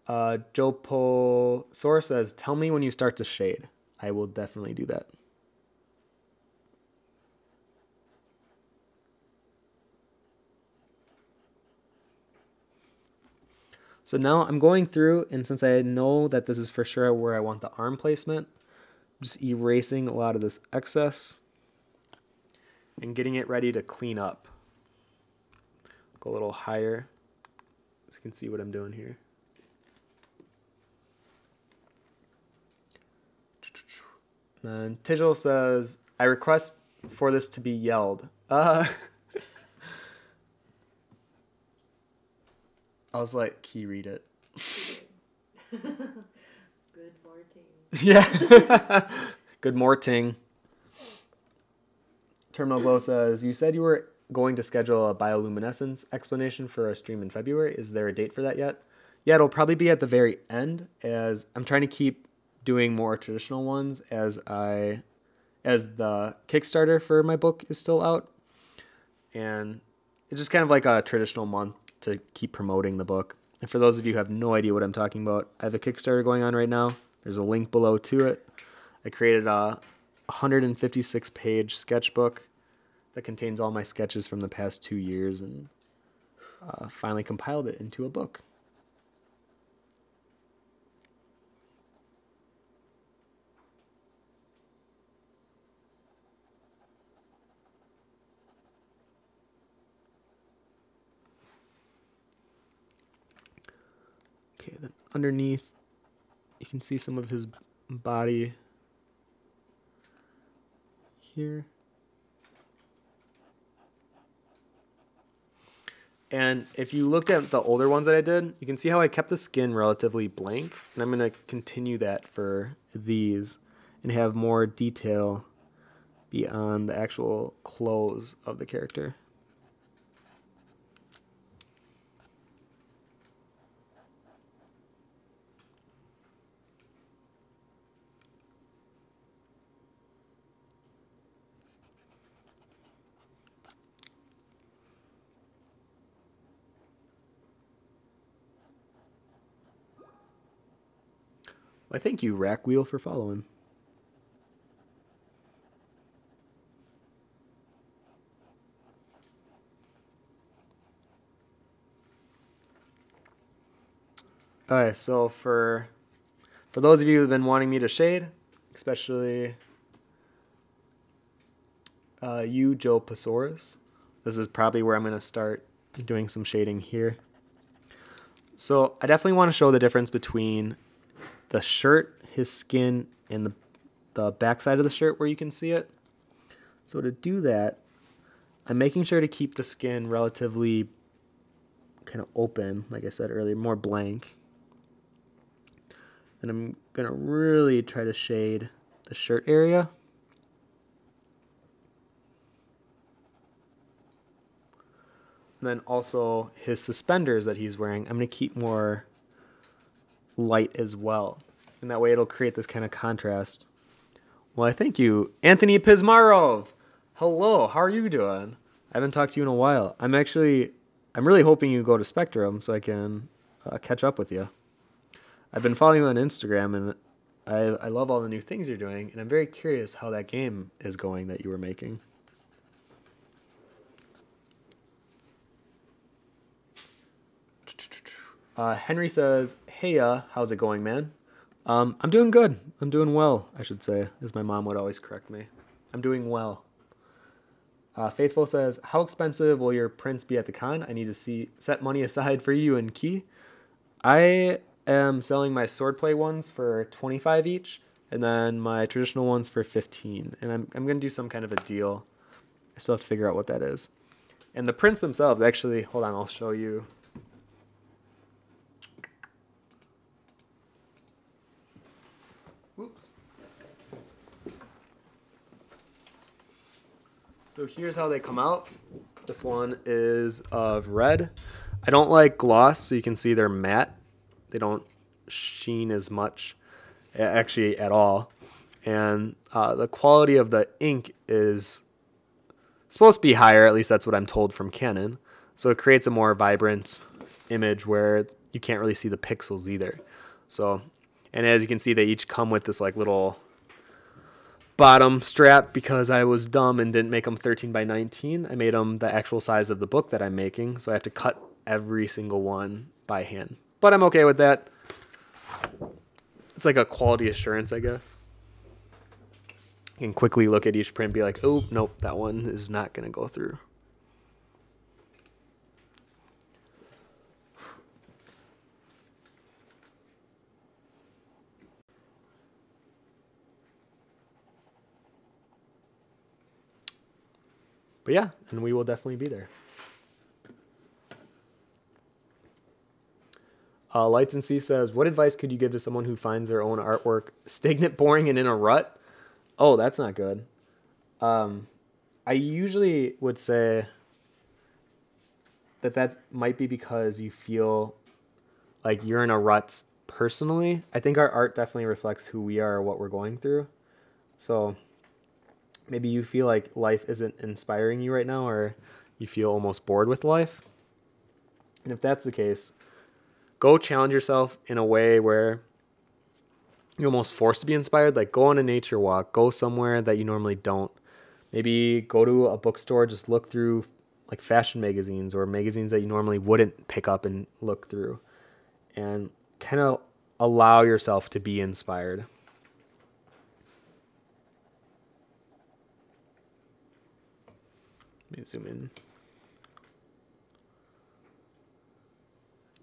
Jopo Sor says, tell me when you start to shade. I will definitely do that. So now I'm going through, and since I know that this is for sure where I want the arm placement, I'm just erasing a lot of this excess and getting it ready to clean up. Go a little higher so you can see what I'm doing here. And Tijol says, I request for this to be yelled. I was like, can you read it?
Good morning.
Yeah. Good morning. Terminal Glow says, you said you were going to schedule a bioluminescence explanation for a stream in February. Is there a date for that yet? Yeah, it'll probably be at the very end, as I'm trying to keep doing more traditional ones as the Kickstarter for my book is still out. And it's just kind of like a traditional month to keep promoting the book. And for those of you who have no idea what I'm talking about, I have a Kickstarter going on right now. There's a link below to it. I created a 156-page sketchbook that contains all my sketches from the past 2 years and finally compiled it into a book. Okay, then underneath, you can see some of his body here. And if you looked at the older ones that I did, you can see how I kept the skin relatively blank. And I'm going to continue that for these and have more detail beyond the actual clothes of the character. Well, thank you, Rack Wheel, for following. Alright, so for those of you who've been wanting me to shade, especially you, Joe Pasaurus, this is probably where I'm going to start doing some shading here. So I definitely want to show the difference between the shirt, his skin, and the back side of the shirt where you can see it. So to do that, I'm making sure to keep the skin relatively kind of open, like I said earlier, more blank. And I'm going to really try to shade the shirt area. And then also his suspenders that he's wearing, I'm going to keep more light as well. And that way it'll create this kind of contrast. Well, I thank you. Anthony Pismarov. Hello, how are you doing? I haven't talked to you in a while. I'm really hoping you go to Spectrum so I can catch up with you. I've been following you on Instagram, and I love all the new things you're doing, and I'm very curious how that game is going that you were making. Henry says, "Hey, how's it going, man?" I'm doing good. I'm doing well, I should say, as my mom would always correct me. I'm doing well. Faithful says, "How expensive will your prints be at the con? I need to set money aside for you and Key." I am selling my swordplay ones for 25 each, and then my traditional ones for 15. And I'm going to do some kind of a deal. I still have to figure out what that is. And the prints themselves, actually, hold on, I'll show you. Whoops. So here's how they come out. This one is of red. I don't like gloss, so you can see they're matte. They don't sheen as much, actually at all. And the quality of the ink is supposed to be higher, at least that's what I'm told from Canon. So it creates a more vibrant image where you can't really see the pixels either. So, and as you can see, they each come with this like little bottom strap because I was dumb and didn't make them 13 by 19. I made them the actual size of the book that I'm making, so I have to cut every single one by hand. But I'm okay with that. It's like a quality assurance, I guess. You can quickly look at each print and be like, oh, nope, that one is not going to go through. But yeah, and we will definitely be there. Lights and Sea says, "What advice could you give to someone who finds their own artwork stagnant, boring, and in a rut?" Oh, that's not good. I usually would say that might be because you feel like you're in a rut personally. I think our art definitely reflects who we are or what we're going through. So maybe you feel like life isn't inspiring you right now, or you feel almost bored with life. And if that's the case, go challenge yourself in a way where you're almost forced to be inspired. Like go on a nature walk, go somewhere that you normally don't. Maybe go to a bookstore, just look through like fashion magazines or magazines that you normally wouldn't pick up and look through, and kind of allow yourself to be inspired. Let me zoom in.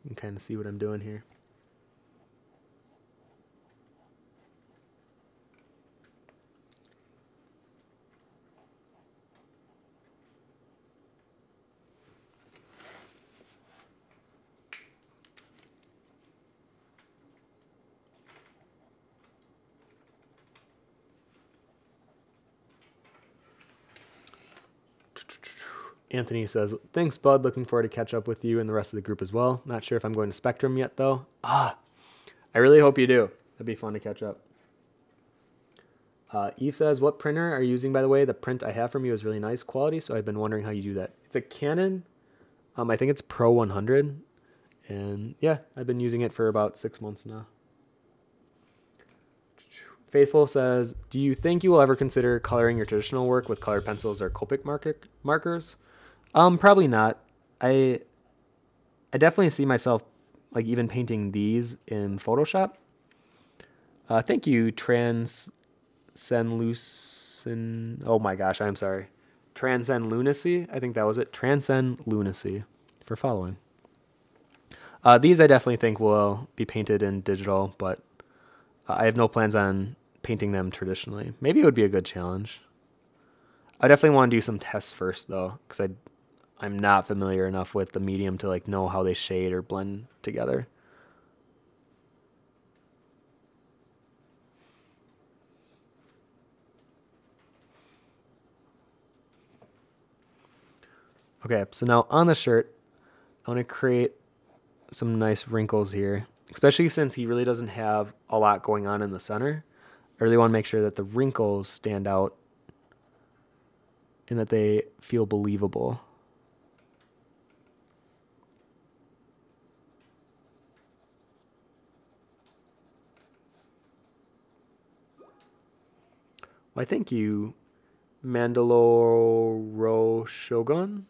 You can kind of see what I'm doing here. Anthony says, "Thanks, bud. Looking forward to catch up with you and the rest of the group as well. Not sure if I'm going to Spectrum yet, though." I really hope you do. That'd be fun to catch up. Eve says, "What printer are you using, by the way? The print I have from you is really nice quality, so I've been wondering how you do that." It's a Canon. I think it's Pro 100. And yeah, I've been using it for about 6 months now. Faithful says, do you think you will ever consider coloring your traditional work with colored pencils or Copic markers? Probably not. I definitely see myself like even painting these in Photoshop. Thank you, Transcendlucin. Oh my gosh, I'm sorry. Transcend Lunacy. I think that was it. Transcend Lunacy for following. These I definitely think will be painted in digital, but I have no plans on painting them traditionally. Maybe it would be a good challenge. I definitely want to do some tests first though, because I'm not familiar enough with the medium to like know how they shade or blend together. Okay, so now on the shirt, I want to create some nice wrinkles here, especially since he really doesn't have a lot going on in the center. I really want to make sure that the wrinkles stand out and that they feel believable. Why, thank you, Mandalore Shogun.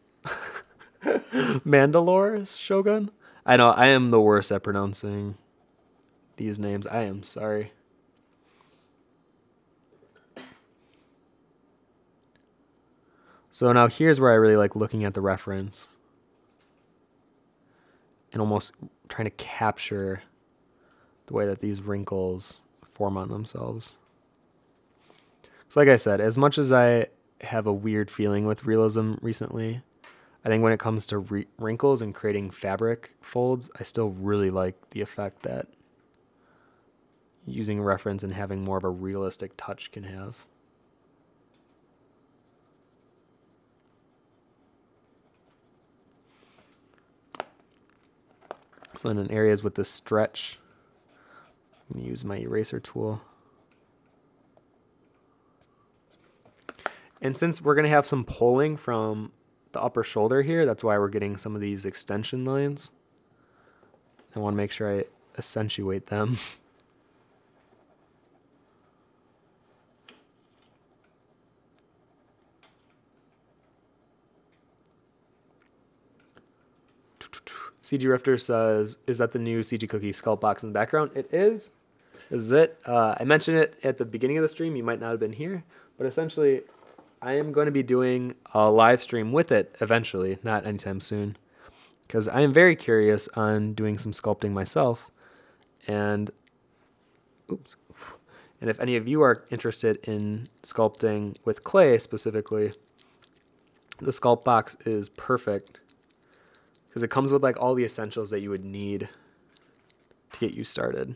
Mandalore Shogun? I know, I am the worst at pronouncing these names. I am sorry. So now here's where I really like looking at the reference and almost trying to capture the way that these wrinkles form on themselves. So like I said, as much as I have a weird feeling with realism recently, I think when it comes to wrinkles and creating fabric folds, I still really like the effect that using reference and having more of a realistic touch can have. So in areas with the stretch, I'm gonna use my eraser tool. And since we're gonna have some pulling from the upper shoulder here, that's why we're getting some of these extension lines. I want to make sure I accentuate them. CG Rifter says, is that the new CG Cookie sculpt box in the background? It is. This is it. I mentioned it at the beginning of the stream. You might not have been here, but essentially I am going to be doing a live stream with it eventually, not anytime soon, because I am very curious on doing some sculpting myself. And oops. And if any of you are interested in sculpting with clay specifically, the sculpt box is perfect because it comes with like all the essentials that you would need to get you started.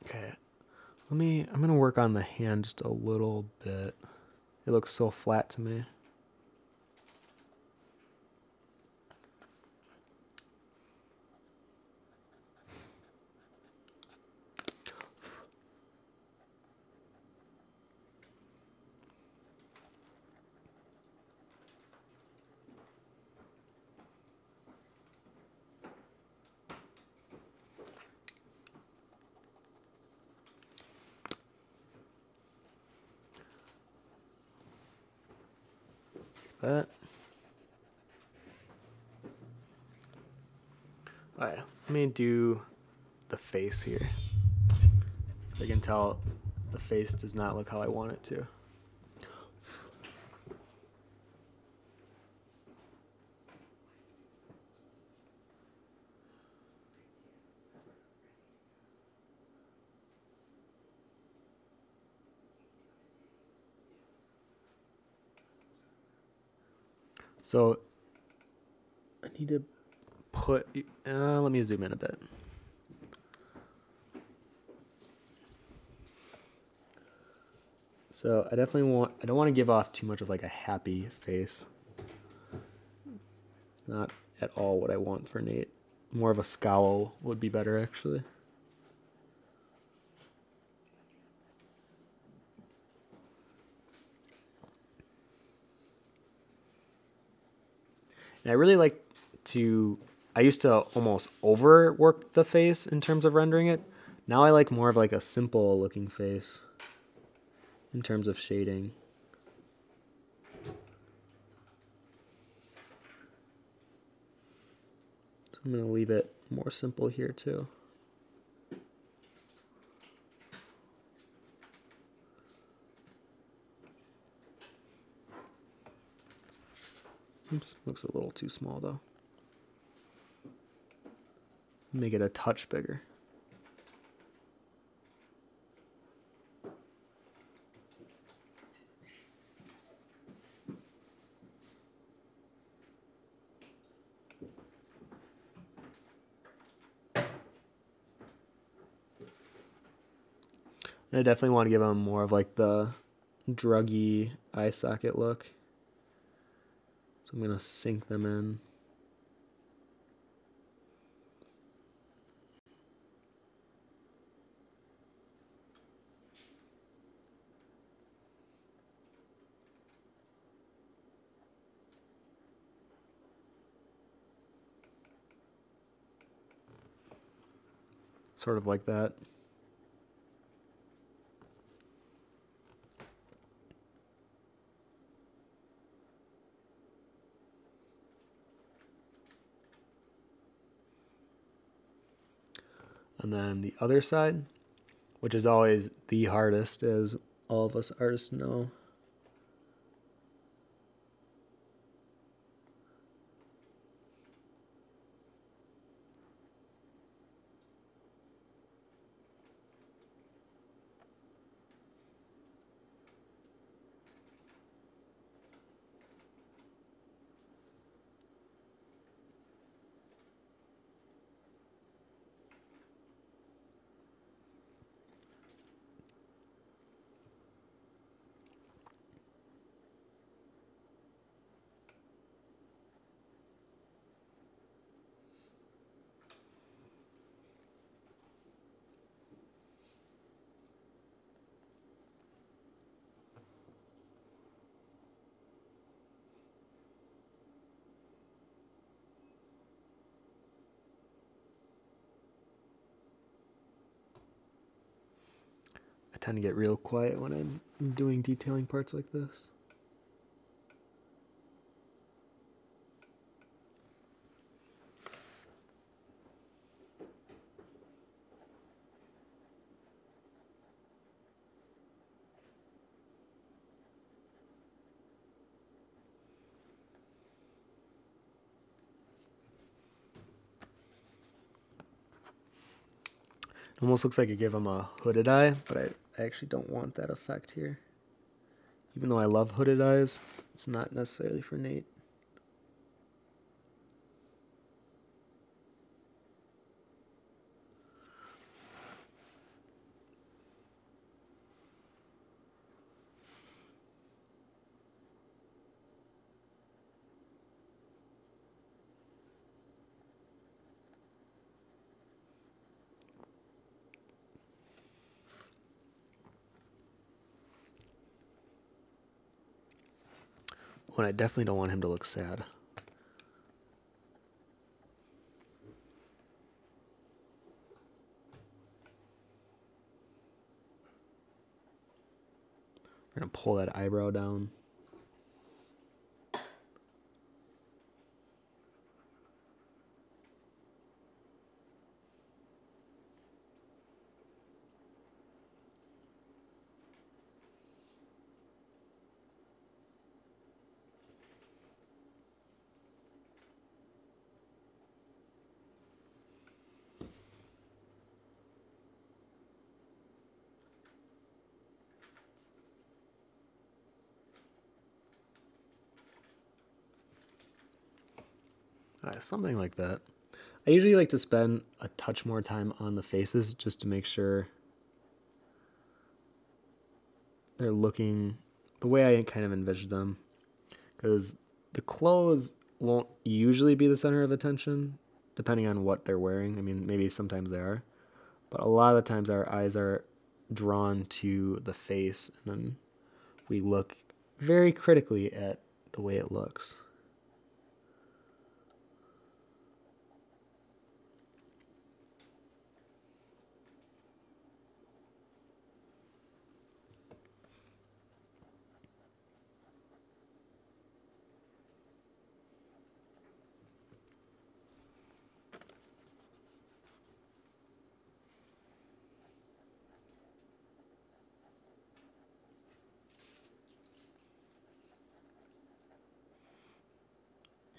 Okay, I'm gonna work on the hand just a little bit. It looks so flat to me. That. All right, let me do the face here. I can tell the face does not look how I want it to. So I need to put, let me zoom in a bit. So I don't want to give off too much of like a happy face. Not at all what I want for Nate. More of a scowl would be better actually. And I really like to, I used to almost overwork the face in terms of rendering it. Now I like more of like a simple looking face in terms of shading. So I'm going to leave it more simple here too. Oops, looks a little too small though. Make it a touch bigger. And I definitely want to give them more of like the druggy eye socket look. So I'm going to sink them in. Sort of like that. And then the other side, which is always the hardest, as all of us artists know. I tend to get real quiet when I'm doing detailing parts like this. Almost looks like I gave him a hooded eye, but I actually don't want that effect here. Even though I love hooded eyes, it's not necessarily for Nate. When I definitely don't want him to look sad. We're gonna pull that eyebrow down. Something like that. I usually like to spend a touch more time on the faces just to make sure they're looking the way I kind of envision them. Because the clothes won't usually be the center of attention, depending on what they're wearing. I mean, maybe sometimes they are. But a lot of the times our eyes are drawn to the face, and then we look very critically at the way it looks.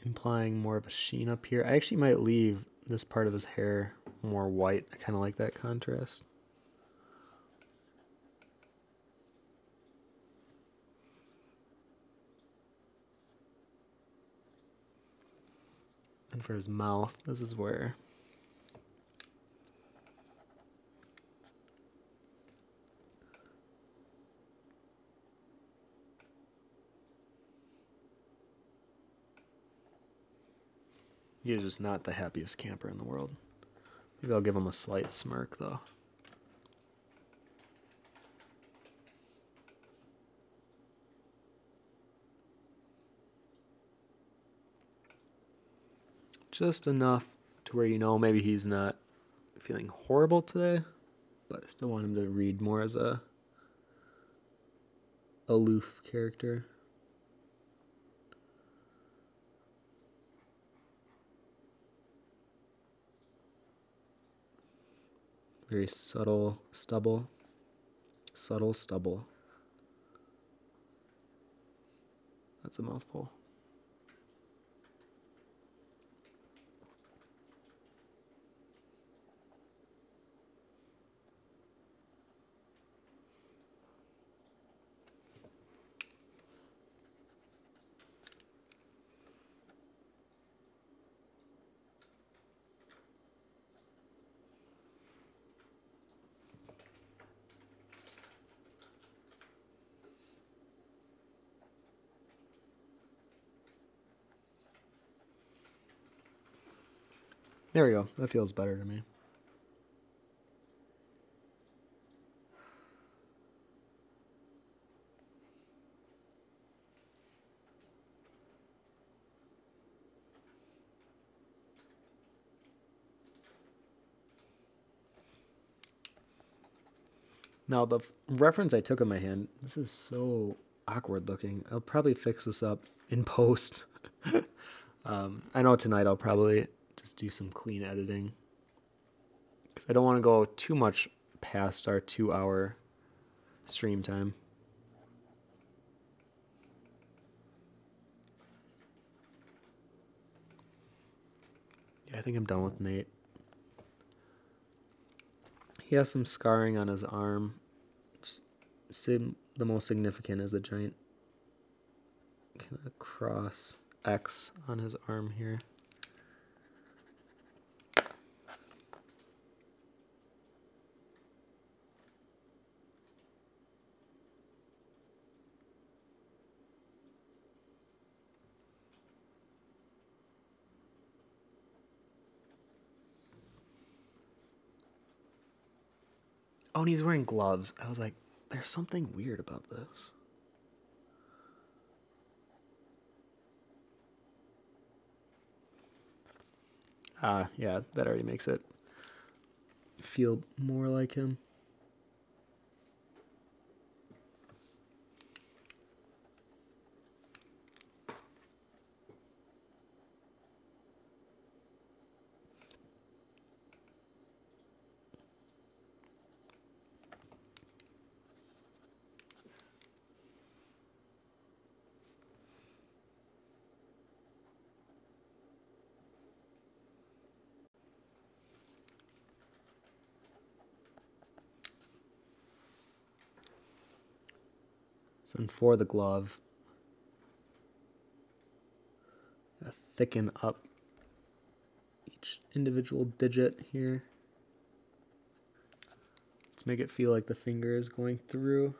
implying more of a sheen up here. I actually might leave this part of his hair more white. I kind of like that contrast. And for his mouth, this is where he is just not the happiest camper in the world. Maybe I'll give him a slight smirk though. Just enough to where you know maybe he's not feeling horrible today, but I still want him to read more as a aloof character. Very subtle stubble. Subtle stubble. That's a mouthful. There we go. That feels better to me. Now, the reference I took in my hand, this is so awkward looking. I'll probably fix this up in post. I know tonight I'll probably just do some clean editing, because I don't want to go too much past our 2-hour stream time. Yeah, I think I'm done with Nate. He has some scarring on his arm. The most significant is a giant kind of cross X on his arm here. Oh, and he's wearing gloves. I was like, there's something weird about this. Yeah, that already makes it feel more like him. So then for the glove, thicken up each individual digit here. Let's make it feel like the finger is going through.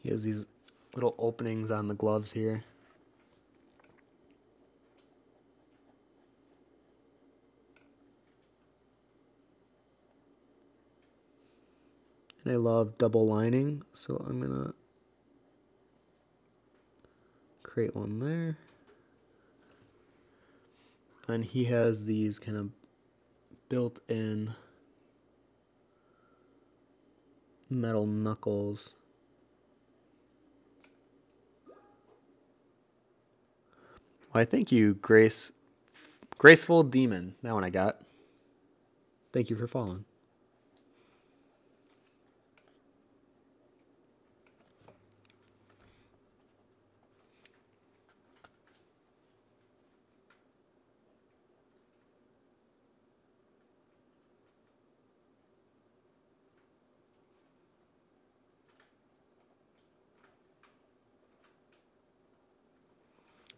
He has these little openings on the gloves here. And I love double lining, so I'm gonna create one there. And he has these kind of built-in metal knuckles. Why, thank you, Graceful Demon. That one I got. Thank you for following.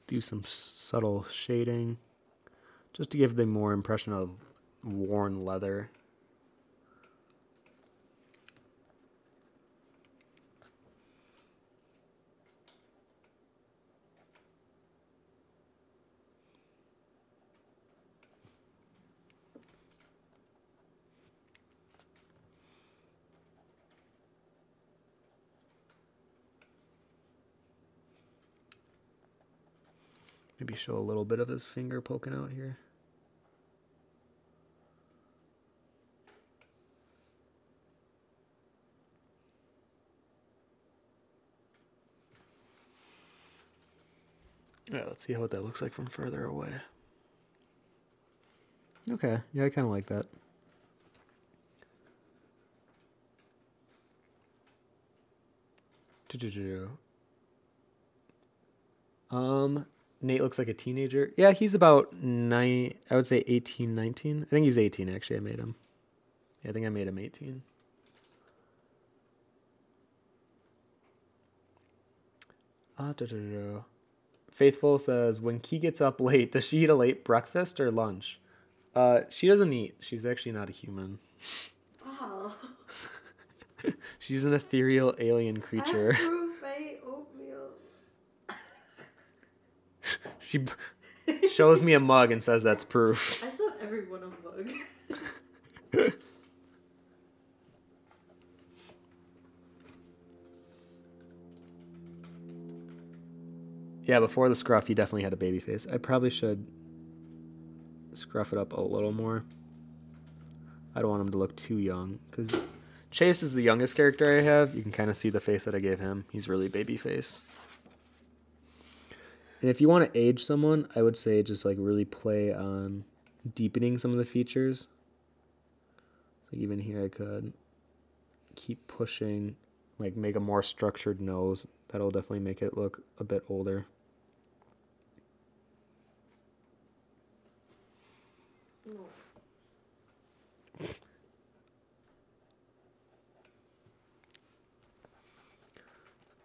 Do some subtle shading just to give the more impression of worn leather. Maybe show a little bit of his finger poking out here. All right, let's see what that looks like from further away. Okay, yeah, I kind of like that. Nate looks like a teenager. Yeah, he's about I would say 18, 19. I think he's 18 actually. I made him. Yeah, I think I made him 18. Faithful says, when Key gets up late, does she eat a late breakfast or lunch? She doesn't eat. She's actually not a human.
Wow.
She's an ethereal alien creature.
I proof I ate oatmeal.
She shows me a mug and says that's proof.
I showed everyone a mug.
Yeah, before the scruff, he definitely had a baby face. I probably should scruff it up a little more. I don't want him to look too young, because Chase is the youngest character I have. You can kind of see the face that I gave him. He's really baby face. And if you want to age someone, I would say just like really play on deepening some of the features. Like even here I could keep pushing, like make a more structured nose. That'll definitely make it look a bit older.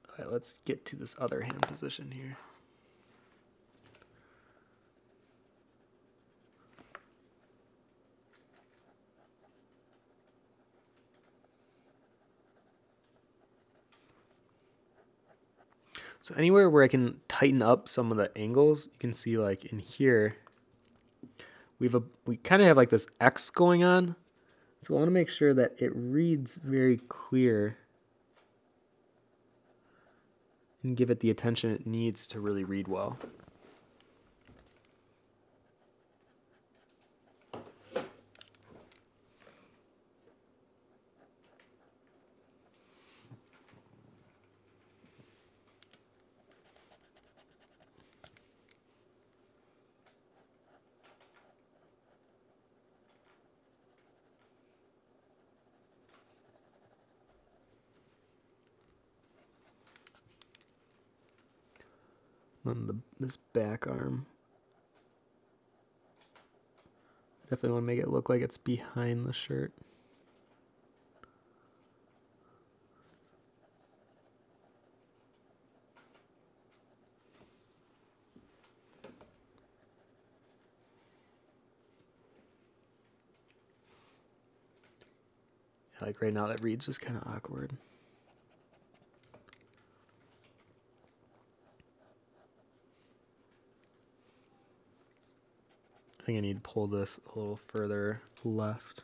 All right, let's get to this other hand position here. So anywhere where I can tighten up some of the angles, you can see like in here, we kind of have like this X going on. So I want to make sure that it reads very clear and give it the attention it needs to really read well. Then this back arm. Definitely want to make it look like it's behind the shirt. Like right now that reads just kind of awkward. I think I need to pull this a little further left.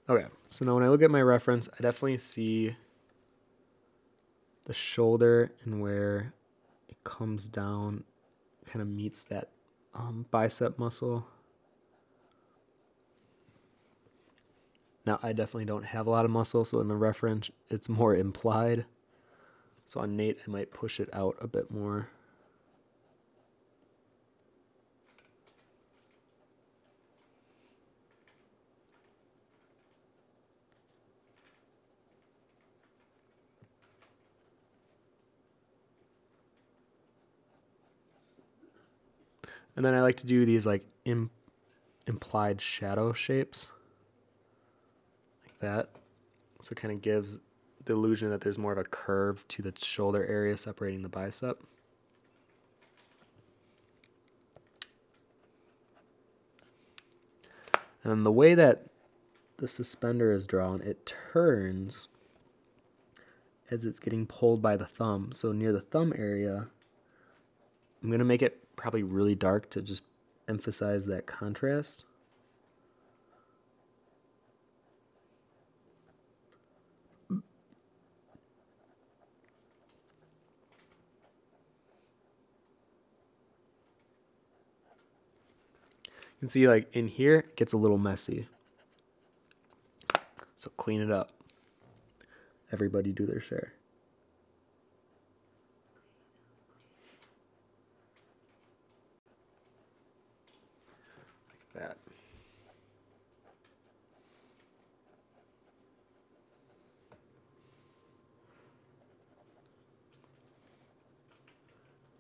Okay, so now when I look at my reference, I definitely see the shoulder and where it comes down, kind of meets that bicep muscle. Now, I definitely don't have a lot of muscle, so in the reference, it's more implied. So on Nate, I might push it out a bit more. And then I like to do these like implied shadow shapes. Like that. So it kind of gives the illusion that there's more of a curve to the shoulder area separating the bicep. And the way that the suspender is drawn, it turns as it's getting pulled by the thumb. So near the thumb area, I'm going to make it probably really dark to just emphasize that contrast. You can see like in here, it gets a little messy. So clean it up. Everybody do their share. Like that.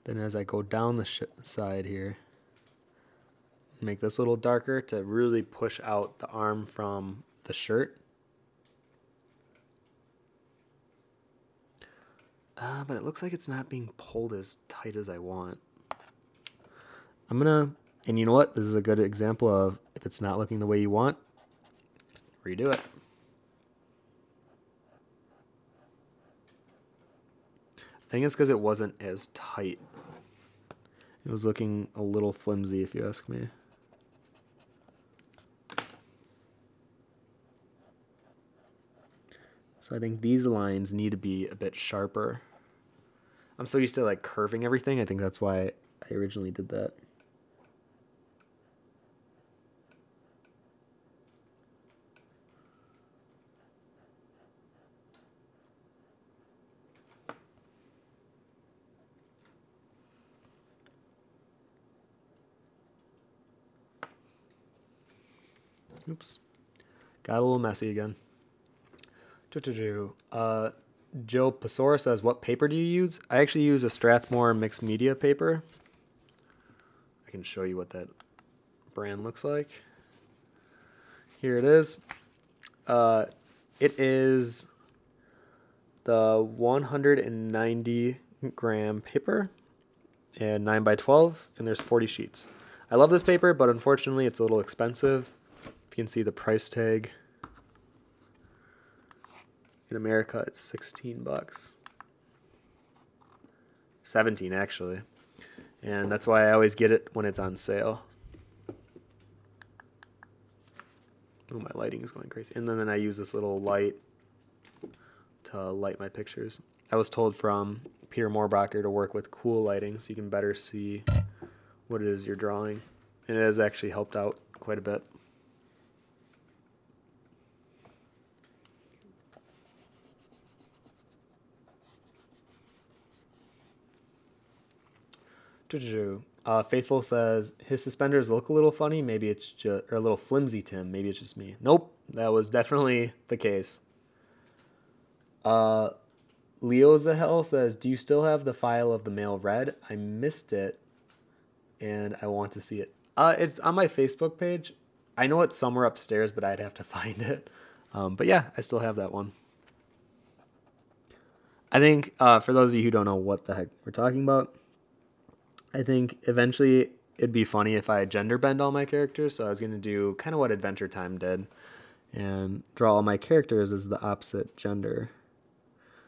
Then as I go down the side here, make this a little darker to really push out the arm from the shirt. But it looks like it's not being pulled as tight as I want. I'm gonna, and you know what? This is a good example of if it's not looking the way you want, redo it. I think it's because it wasn't as tight. It was looking a little flimsy, if you ask me. So I think these lines need to be a bit sharper. I'm so used to like curving everything. I think that's why I originally did that. Oops. Got a little messy again. Joe Pasora says, what paper do you use? I actually use a Strathmore mixed media paper. I can show you what that brand looks like. Here it is. It is the 190 gram paper and 9x12, and there's 40 sheets. I love this paper, but unfortunately it's a little expensive. If you can see the price tag. In America, it's 16 bucks. 17 actually. And that's why I always get it when it's on sale. Oh, my lighting is going crazy. And then I use this little light to light my pictures. I was told from Peter Moorbacher to work with cool lighting so you can better see what it is you're drawing. And it has actually helped out quite a bit. Faithful says his suspenders look a little funny. Maybe it's just, or a little flimsy, Tim. Maybe it's just me. Nope, that was definitely the case. Leo Zahel says, do you still have the file of the male red? I missed it, and I want to see it. It's on my Facebook page. I know it's somewhere upstairs, but I'd have to find it. But yeah, I still have that one. I think for those of you who don't know what the heck we're talking about, I think eventually it'd be funny if I gender bend all my characters. So I was going to do kind of what Adventure Time did and draw all my characters as the opposite gender.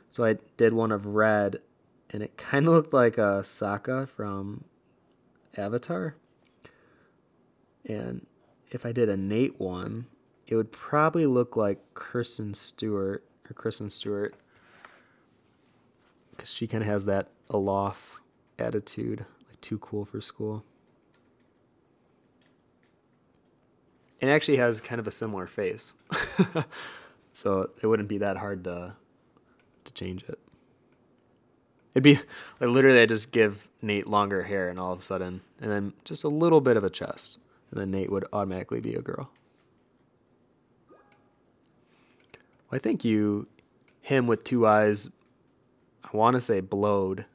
So I did one of red, and it kind of looked like a Sokka from Avatar. And if I did a Nate one, it would probably look like Kristen Stewart, because she kind of has that aloft attitude, like too cool for school. And actually has kind of a similar face. So it wouldn't be that hard to change it. It'd be like literally I just give Nate longer hair and all of a sudden, and then just a little bit of a chest, and then Nate would automatically be a girl. Well, I think him with two eyes, I want to say blowed.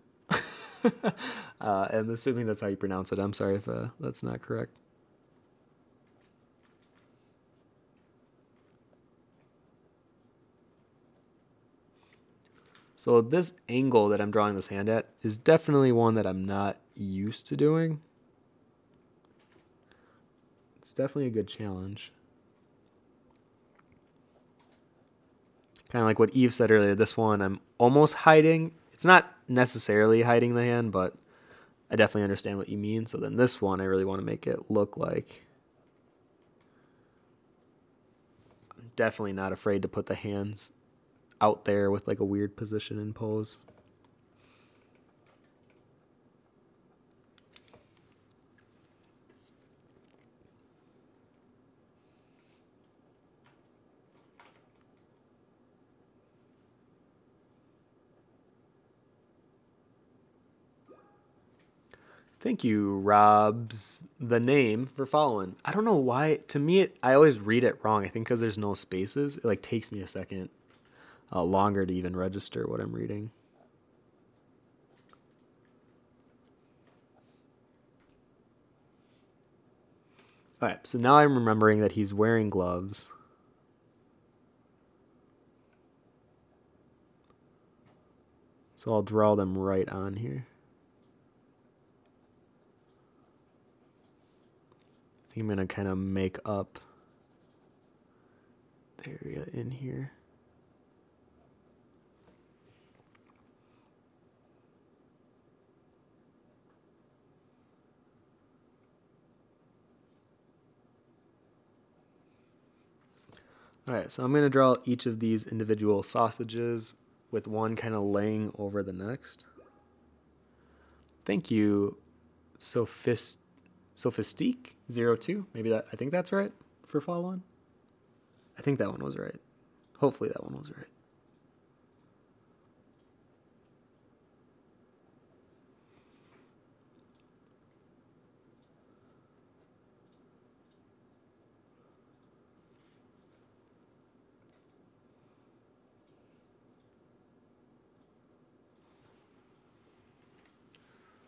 I'm assuming that's how you pronounce it. I'm sorry if that's not correct. So this angle that I'm drawing this hand at is definitely one that I'm not used to doing. It's definitely a good challenge. Kind of like what Eve said earlier, this one I'm almost hiding. It's not necessarily hiding the hand, but I definitely understand what you mean. So then this one, I really want to make it look like... I'm definitely not afraid to put the hands out there with like a weird position and pose. Thank you, Rob's the name for following. I don't know why. To me, I always read it wrong. I think because there's no spaces. It like takes me a second longer to even register what I'm reading. All right, so now I'm remembering that he's wearing gloves. So I'll draw them right on here. I think I'm going to kind of make up the area in here. All right, so I'm going to draw each of these individual sausages with one kind of laying over the next. Thank you, Sophistique02. Maybe that, I think that's right for following. I think that one was right. Hopefully that one was right.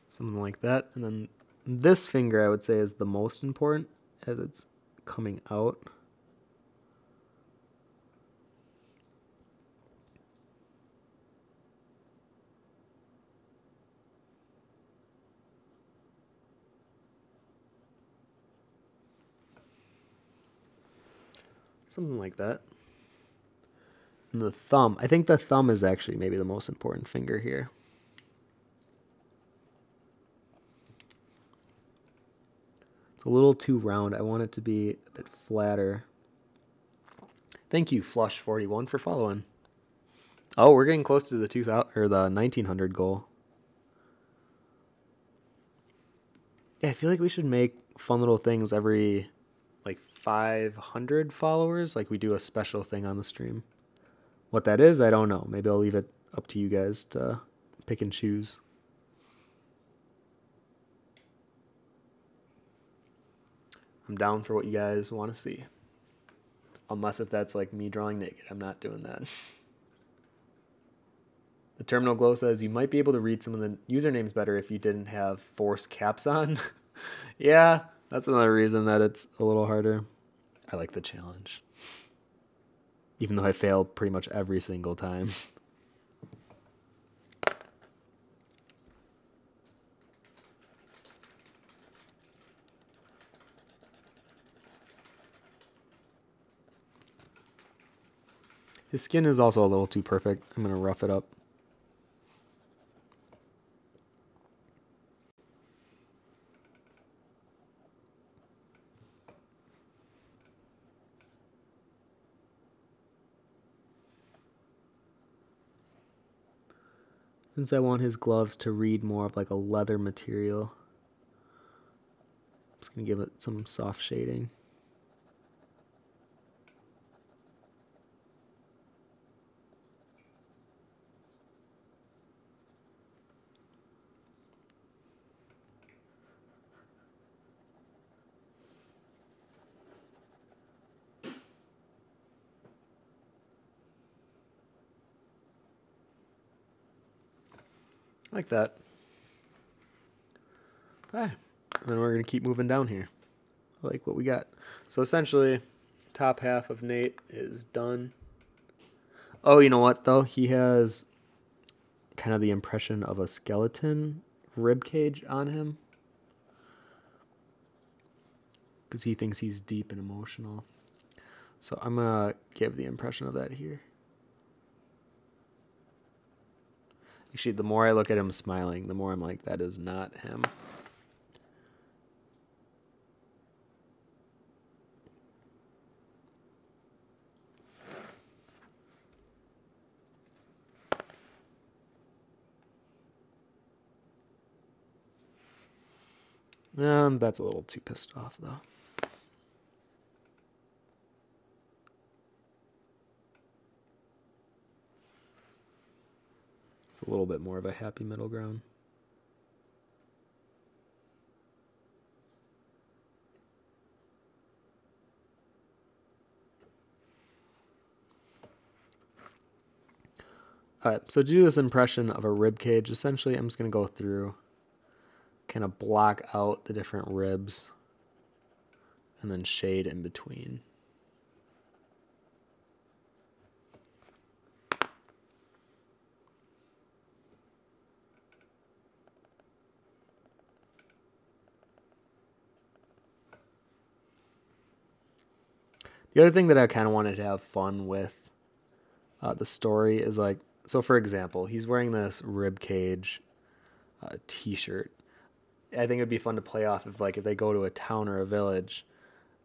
Something like that. And then this finger, I would say, is the most important as it's coming out. Something like that. And the thumb, I think the thumb is actually maybe the most important finger here. It's a little too round. I want it to be a bit flatter. Thank you, Flush41, for following. Oh, we're getting close to the 2000 or the 1900 goal. Yeah, I feel like we should make fun little things every like 500 followers. Like we do a special thing on the stream. What that is, I don't know. Maybe I'll leave it up to you guys to pick and choose. I'm down for what you guys want to see. Unless if that's like me drawing naked. I'm not doing that. The Terminal Glow says you might be able to read some of the usernames better if you didn't have forced caps on. Yeah, that's another reason that it's a little harder. I like the challenge. Even though I fail pretty much every single time. His skin is also a little too perfect. I'm going to rough it up. Since I want his gloves to read more of like a leather material, I'm just going to give it some soft shading. Like that. Okay. And then we're going to keep moving down here. I like what we got. So essentially, top half of Nate is done. Oh, you know what, though? He has kind of the impression of a skeleton rib cage on him. Because he thinks he's deep and emotional. So I'm going to give the impression of that here. Actually, the more I look at him smiling, the more I'm like, that is not him. That's a little too pissed off, though. It's a little bit more of a happy middle ground. Alright, so to do this impression of a rib cage, essentially I'm just going to go through, kind of block out the different ribs, and then shade in between. The other thing that I kind of wanted to have fun with the story is like, so for example, he's wearing this rib cage t-shirt. I think it'd be fun to play off of, like, if they go to a town or a village,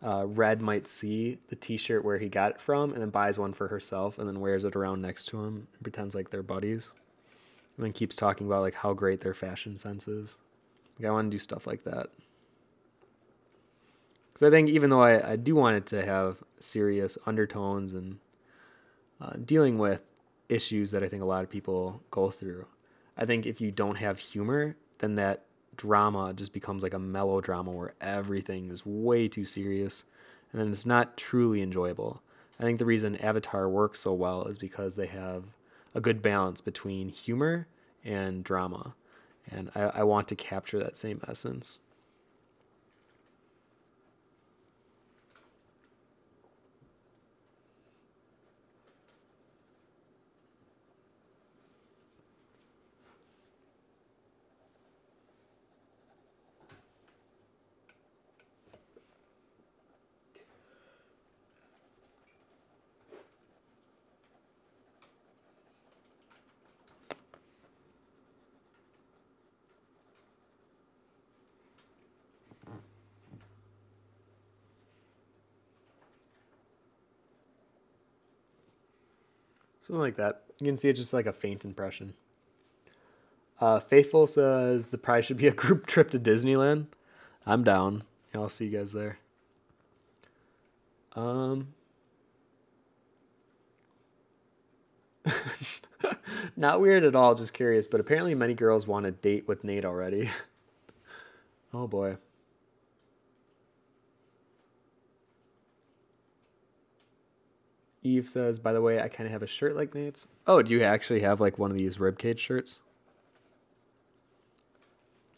Red might see the t-shirt where he got it from and then buys one for herself and then wears it around next to him and pretends like they're buddies. And then keeps talking about like how great their fashion sense is. Like, I want to do stuff like that. Because I think even though I do want it to have serious undertones and dealing with issues that I think a lot of people go through, I think if you don't have humor, then that drama just becomes like a melodrama where everything is way too serious and then it's not truly enjoyable. I think the reason Avatar works so well is because they have a good balance between humor and drama. And I want to capture that same essence. Something like that. You can see it's just like a faint impression. Faithful says the prize should be a group trip to Disneyland. I'm down. I'll see you guys there. Not weird at all, just curious, but apparently many girls want to date with Nate already. Oh boy. Eve says, by the way, I kind of have a shirt like Nate's. Oh, do you actually have like one of these ribcage shirts?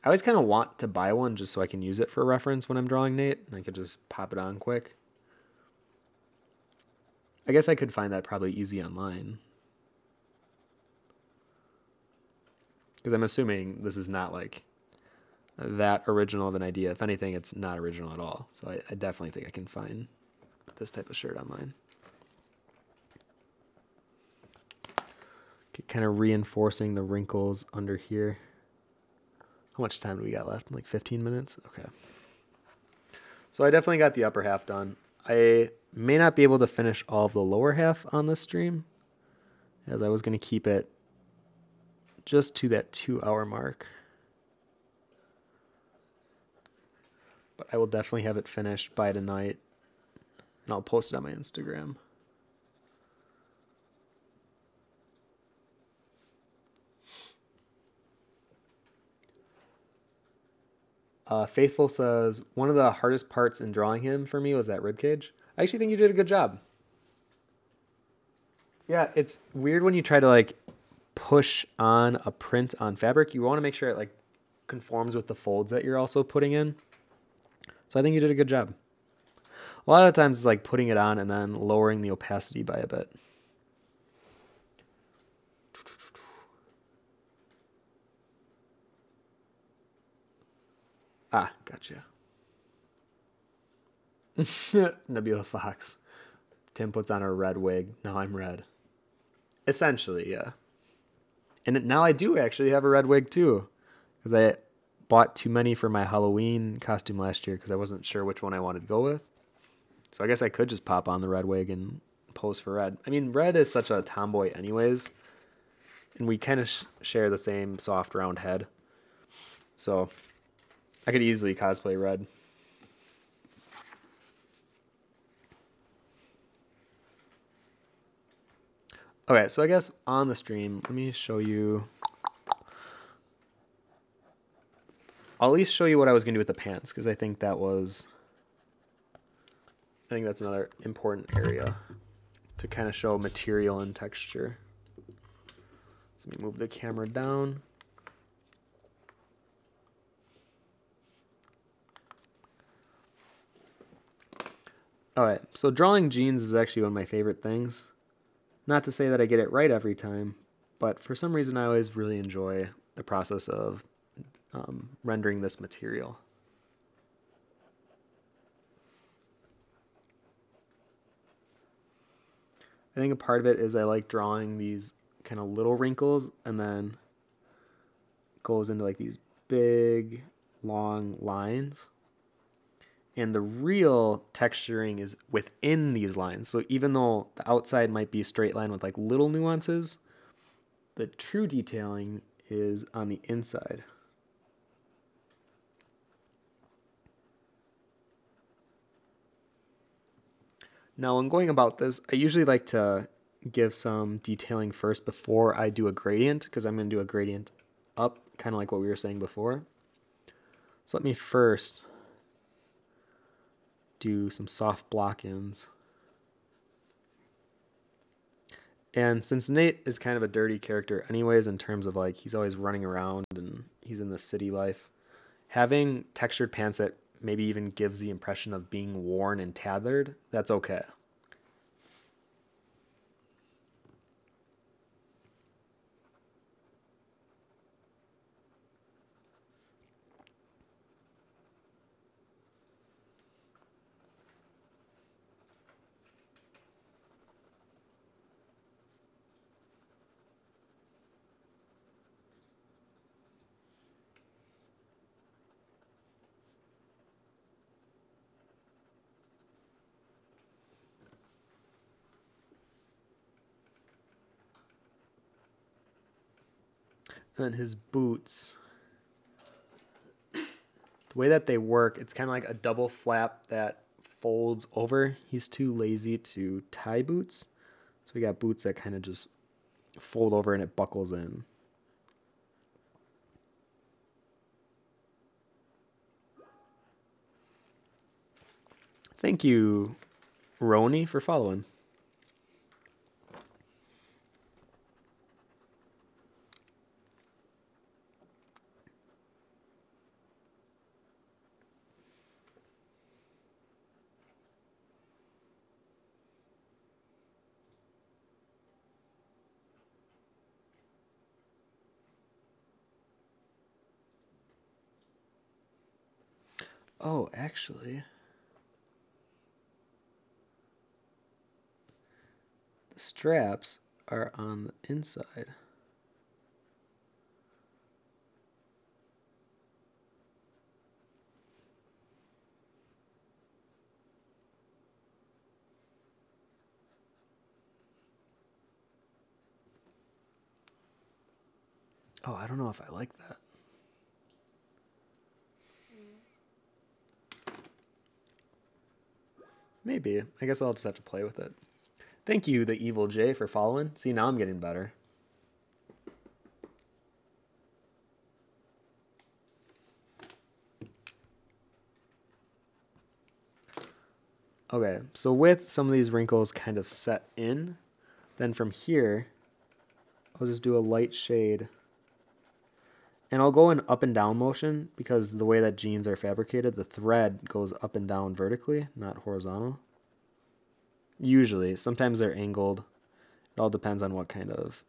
I always kind of want to buy one just so I can use it for reference when I'm drawing Nate, and I could just pop it on quick. I guess I could find that probably easy online. Because I'm assuming this is not like that original of an idea. If anything, it's not original at all. So I definitely think I can find this type of shirt online. Okay, kind of reinforcing the wrinkles under here. How much time do we got left? Like 15 minutes? Okay. So I definitely got the upper half done. I may not be able to finish all of the lower half on this stream, as I was going to keep it just to that 2-hour mark. But I will definitely have it finished by tonight, and I'll post it on my Instagram. Faithful says, one of the hardest parts in drawing him for me was that ribcage. I actually think you did a good job. Yeah, it's weird when you try to like push on a print on fabric. You want to make sure it like conforms with the folds that you're also putting in. So I think you did a good job. A lot of times it's like putting it on and then lowering the opacity by a bit. Ah, gotcha. Nebula Fox. Tim puts on a red wig. Now I'm red. Essentially, yeah. And now I do actually have a red wig too, because I bought too many for my Halloween costume last year because I wasn't sure which one I wanted to go with. So I guess I could just pop on the red wig and pose for red. I mean, red is such a tomboy anyways, and we kind of share the same soft round head. So I could easily cosplay red. Okay, so I guess on the stream, let me show you. I'll at least show you what I was going to do with the pants, because I think that's another important area to kind of show material and texture. So let me move the camera down. All right, so drawing jeans is actually one of my favorite things. Not to say that I get it right every time, but for some reason I always really enjoy the process of rendering this material. I think a part of it is I like drawing these kind of little wrinkles and then goes into like these big long lines. And the real texturing is within these lines. So even though the outside might be a straight line with like little nuances, the true detailing is on the inside. Now, when going about this, I usually like to give some detailing first before I do a gradient, because I'm going to do a gradient up, kind of like what we were saying before. So let me first do some soft block-ins. And since Nate is kind of a dirty character anyways, in terms of like he's always running around and he's in the city life, having textured pants that maybe even gives the impression of being worn and tattered, that's okay. And his boots, the way that they work, it's kind of like a double flap that folds over. He's too lazy to tie boots, so we got boots that kind of just fold over and it buckles in. Thank you, Roni, for following. Oh, actually, the straps are on the inside. Oh, I don't know if I like that. Maybe. I guess I'll just have to play with it. Thank you, the Evil J, for following. See, now I'm getting better. Okay, so with some of these wrinkles kind of set in, then from here, I'll just do a light shade. And I'll go in up and down motion because the way that jeans are fabricated, the thread goes up and down vertically, not horizontal. Usually. Sometimes they're angled. It all depends on what kind of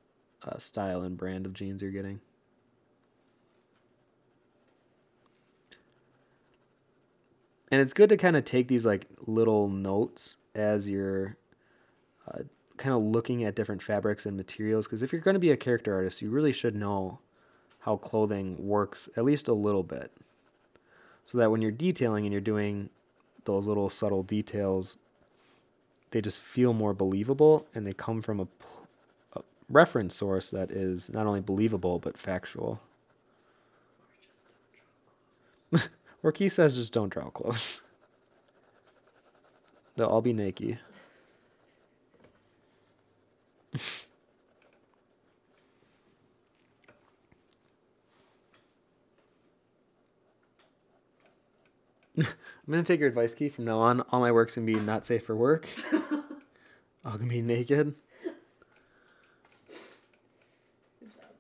style and brand of jeans you're getting. And it's good to kind of take these like little notes as you're kind of looking at different fabrics and materials, because if you're going to be a character artist, you really should know how clothing works at least a little bit, so that when you're detailing and you're doing those little subtle details, they just feel more believable and they come from a reference source that is not only believable but factual. Or Key says just don't draw close. They'll all be naked. I'm going to take your advice, Key. From now on, all my work's going to be not safe for work. All going to be naked.
Good job.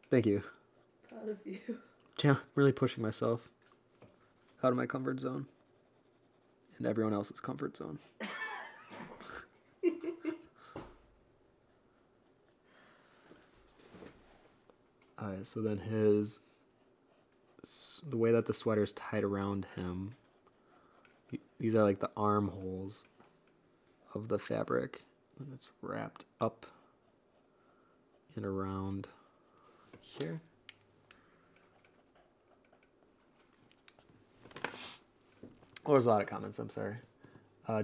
Thank you.
Proud of you.
Yeah, I'm really pushing myself out of my comfort zone and everyone else's comfort zone. Alright, so then the way that the sweater's tied around him, these are like the armholes of the fabric, and it's wrapped up and around here. Oh, there's a lot of comments, I'm sorry.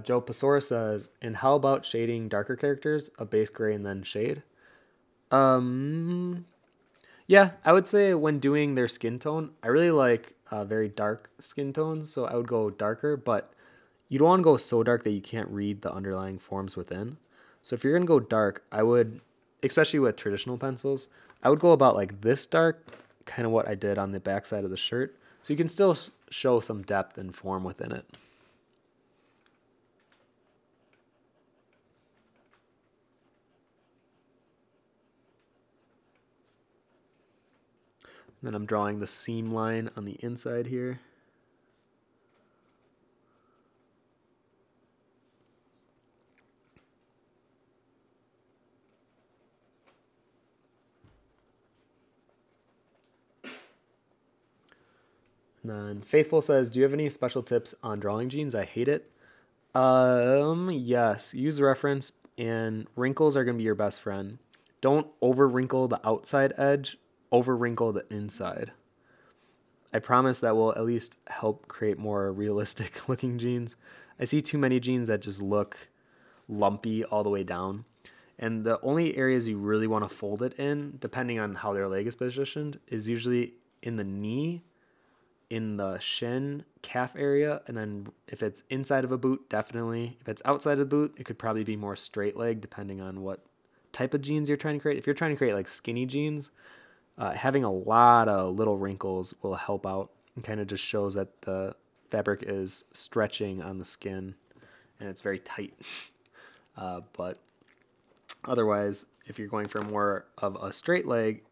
Joe Pasora says, and how about shading darker characters, a base gray and then shade? Yeah, I would say when doing their skin tone, I really like very dark skin tones, so I would go darker, but you don't want to go so dark that you can't read the underlying forms within. So if you're going to go dark, I would, especially with traditional pencils, I would go about like this dark, kind of what I did on the back side of the shirt, so you can still show some depth and form within it. Then I'm drawing the seam line on the inside here. And then Faithful says, do you have any special tips on drawing jeans? I hate it. Yes, use reference, and wrinkles are going to be your best friend. Don't over wrinkle the outside edge, over wrinkle the inside. I promise that will at least help create more realistic looking jeans. I see too many jeans that just look lumpy all the way down. And the only areas you really want to fold it in, depending on how their leg is positioned, is usually in the knee, in the shin, calf area, and then if it's inside of a boot, definitely. If it's outside of the boot, it could probably be more straight leg, depending on what type of jeans you're trying to create. If you're trying to create like skinny jeans, having a lot of little wrinkles will help out and kind of just shows that the fabric is stretching on the skin and it's very tight. But otherwise, if you're going for more of a straight leg,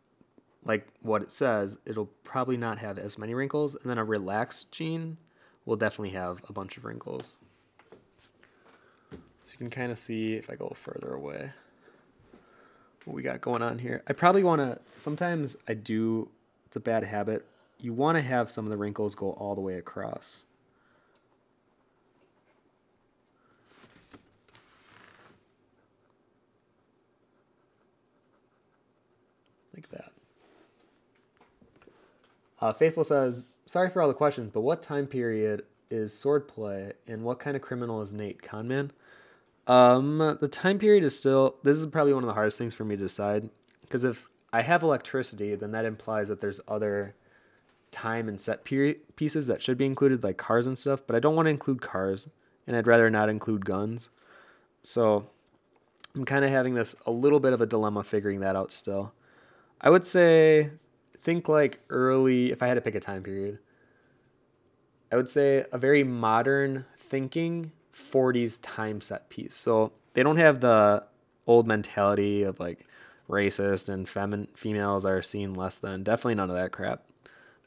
like what it says, it'll probably not have as many wrinkles, and then a relaxed jean will definitely have a bunch of wrinkles. So you can kind of see, if I go further away, what we got going on here. I probably want to, sometimes I do, it's a bad habit, you want to have some of the wrinkles go all the way across. Like that. Faithful says, sorry for all the questions, but what time period is swordplay and what kind of criminal is Nate? Conman? The time period is still, this is probably one of the hardest things for me to decide, because if I have electricity, then that implies that there's other time and set pieces that should be included, like cars and stuff, but I don't want to include cars, and I'd rather not include guns. So I'm kind of having this a little bit of a dilemma figuring that out still. I would say think like early, if I had to pick a time period, I would say a very modern thinking 40s time set piece. So they don't have the old mentality of like racist and females are seen less than. Definitely none of that crap.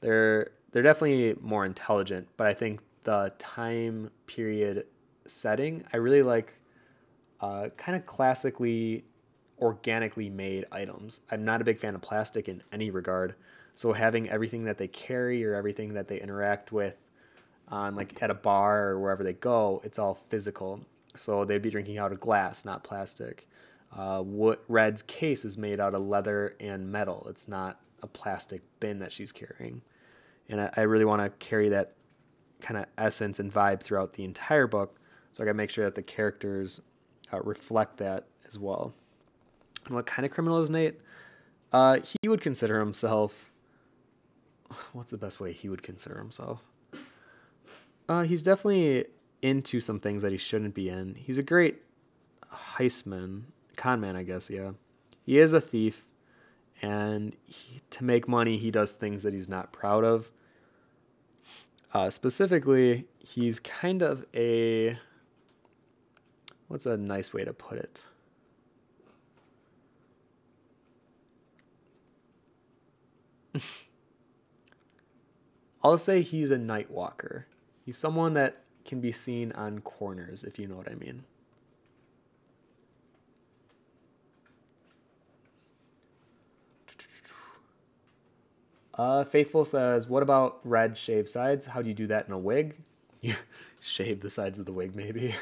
They're definitely more intelligent, but I think the time period setting, I really like kind of classically organically made items. I'm not a big fan of plastic in any regard. So having everything that they carry or everything that they interact with on like at a bar or wherever they go, it's all physical. So they'd be drinking out of glass, not plastic. Red's case is made out of leather and metal. It's not a plastic bin that she's carrying. And I really want to carry that kind of essence and vibe throughout the entire book. So I got to make sure that the characters reflect that as well. And what kind of criminal is Nate? He would consider himself... What's the best way he would consider himself? He's definitely into some things that he shouldn't be in. He's a great heistman, con man, I guess, yeah. He is a thief, and to make money, he does things that he's not proud of. Specifically, he's kind of a... What's a nice way to put it? I'll say he's a night walker. He's someone that can be seen on corners, if you know what I mean. Faithful says, what about red shaved sides? How do you do that in a wig? You shave the sides of the wig, maybe.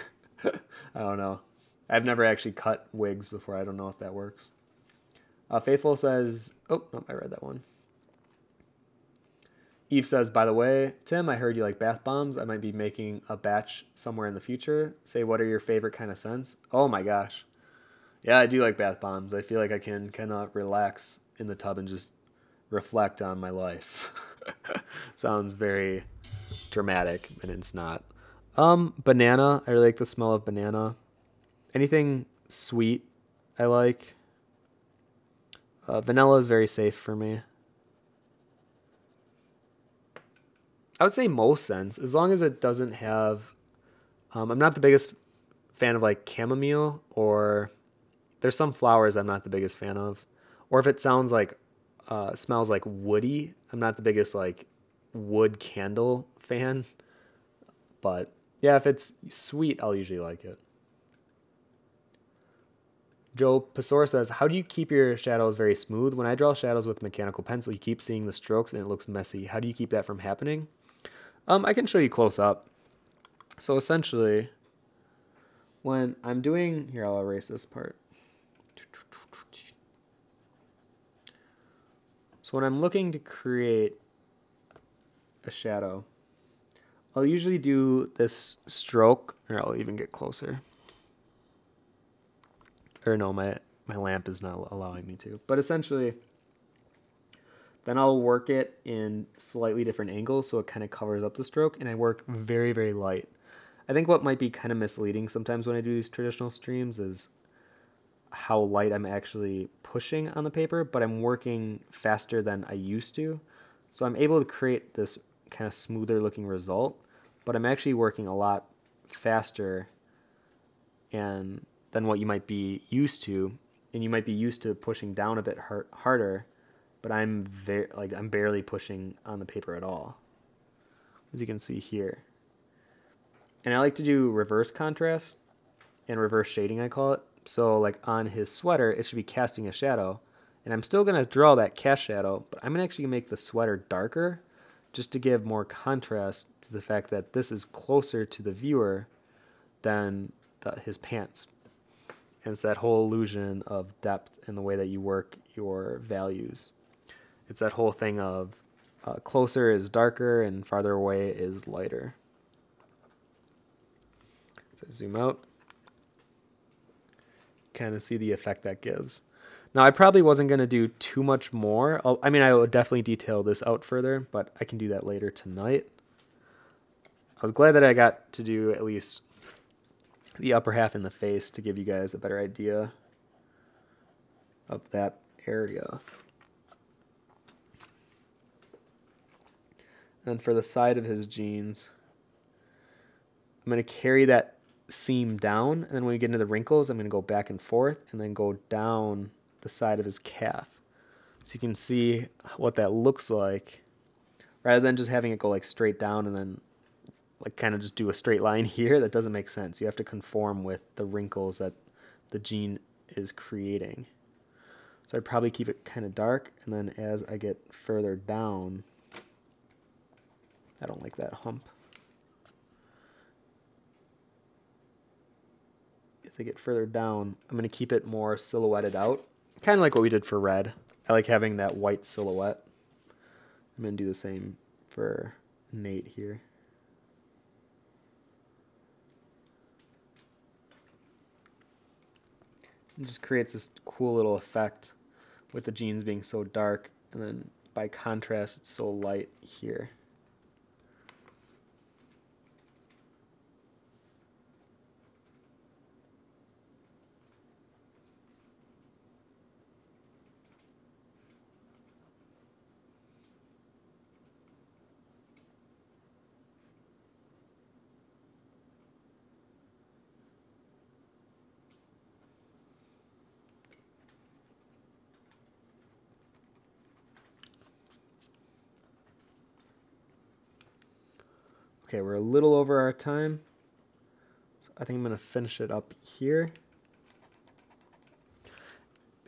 I don't know. I've never actually cut wigs before. I don't know if that works. Faithful says, oh, nope, I read that one. Eve says, by the way, Tim, I heard you like bath bombs. I might be making a batch somewhere in the future. Say, what are your favorite kind of scents? Oh my gosh. Yeah, I do like bath bombs. I feel like I can kind of relax in the tub and just reflect on my life. Sounds very dramatic, and it's not. Banana. I really like the smell of banana. Anything sweet I like. Vanilla is very safe for me. I would say most scents, as long as it doesn't have... I'm not the biggest fan of like chamomile, or there's some flowers I'm not the biggest fan of. Or if it sounds like, smells like woody, I'm not the biggest like wood candle fan. But yeah, if it's sweet, I'll usually like it. Joe Pasor says, how do you keep your shadows very smooth? When I draw shadows with mechanical pencil, you keep seeing the strokes and it looks messy. How do you keep that from happening? I can show you close up. So essentially, when I'm doing... Here, I'll erase this part. So when I'm looking to create a shadow, I'll usually do this stroke, or I'll even get closer. Or no, my lamp is not allowing me to. But essentially, then I'll work it in slightly different angles so it kind of covers up the stroke, and I work very, very light. I think what might be kind of misleading sometimes when I do these traditional streams is how light I'm actually pushing on the paper, but I'm working faster than I used to. So I'm able to create this kind of smoother looking result, but I'm actually working a lot faster than what you might be used to, and you might be used to pushing down a bit harder, but I'm barely pushing on the paper at all, as you can see here. And I like to do reverse contrast and reverse shading, I call it. So like on his sweater, it should be casting a shadow, and I'm still gonna draw that cast shadow, but I'm gonna actually make the sweater darker just to give more contrast to the fact that this is closer to the viewer than his pants. And it's that whole illusion of depth in the way that you work your values. It's that whole thing of closer is darker and farther away is lighter. So zoom out. Kind of see the effect that gives. Now, I probably wasn't going to do too much more. I mean, I will definitely detail this out further, but I can do that later tonight. I was glad that I got to do at least the upper half in the face to give you guys a better idea of that area. And for the side of his jeans, I'm going to carry that seam down, and then when we get into the wrinkles, I'm going to go back and forth and then go down the side of his calf. So you can see what that looks like, rather than just having it go like straight down and then like kind of just do a straight line here. That doesn't make sense. You have to conform with the wrinkles that the jean is creating. So I'd probably keep it kind of dark, and then as I get further down, I don't like that hump. As I get further down, I'm going to keep it more silhouetted out, kind of like what we did for red. I like having that white silhouette. I'm going to do the same for Nate here. It just creates this cool little effect with the jeans being so dark, and then by contrast it's so light here. Okay, we're a little over our time, so I think I'm going to finish it up here.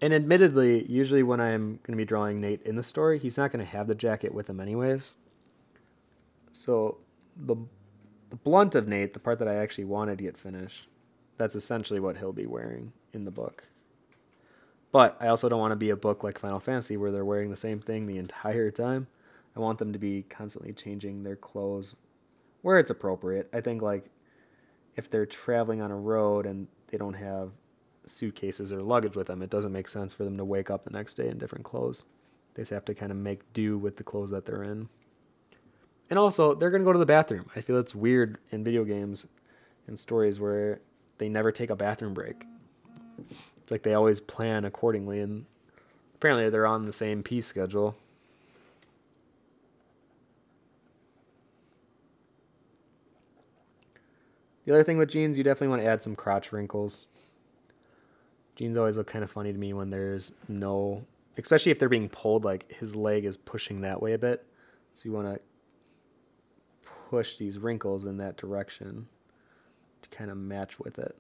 And admittedly, usually when I'm going to be drawing Nate in the story, he's not going to have the jacket with him anyways. So the blunt of Nate, the part that I actually wanted to get finished, that's essentially what he'll be wearing in the book. But I also don't want to be a book like Final Fantasy where they're wearing the same thing the entire time. I want them to be constantly changing their clothes where it's appropriate. I think like if they're traveling on a road and they don't have suitcases or luggage with them, it doesn't make sense for them to wake up the next day in different clothes. They just have to kind of make do with the clothes that they're in. And also, they're going to go to the bathroom. I feel it's weird in video games and stories where they never take a bathroom break. It's like they always plan accordingly, and apparently they're on the same pee schedule. The other thing with jeans, you definitely want to add some crotch wrinkles. Jeans always look kind of funny to me when there's no, especially if they're being pulled, like his leg is pushing that way a bit. So you want to push these wrinkles in that direction to kind of match with it.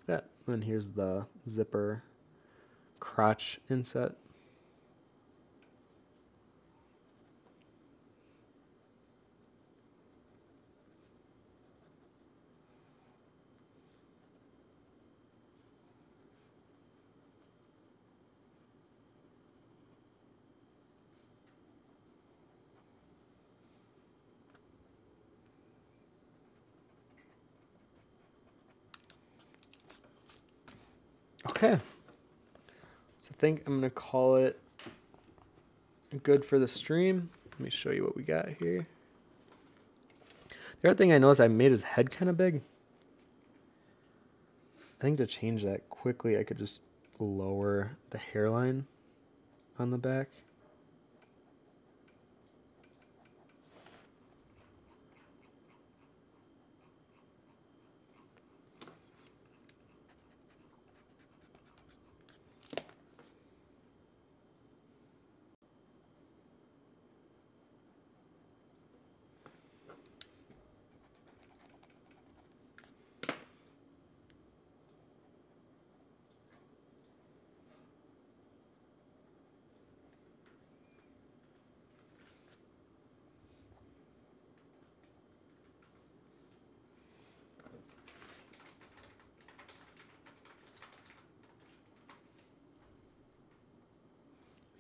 Like that. And here's the zipper crotch inset. Okay, so I think I'm going to call it good for the stream. Let me show you what we got here. The other thing I noticed, I made his head kind of big. I think to change that quickly, I could just lower the hairline on the back.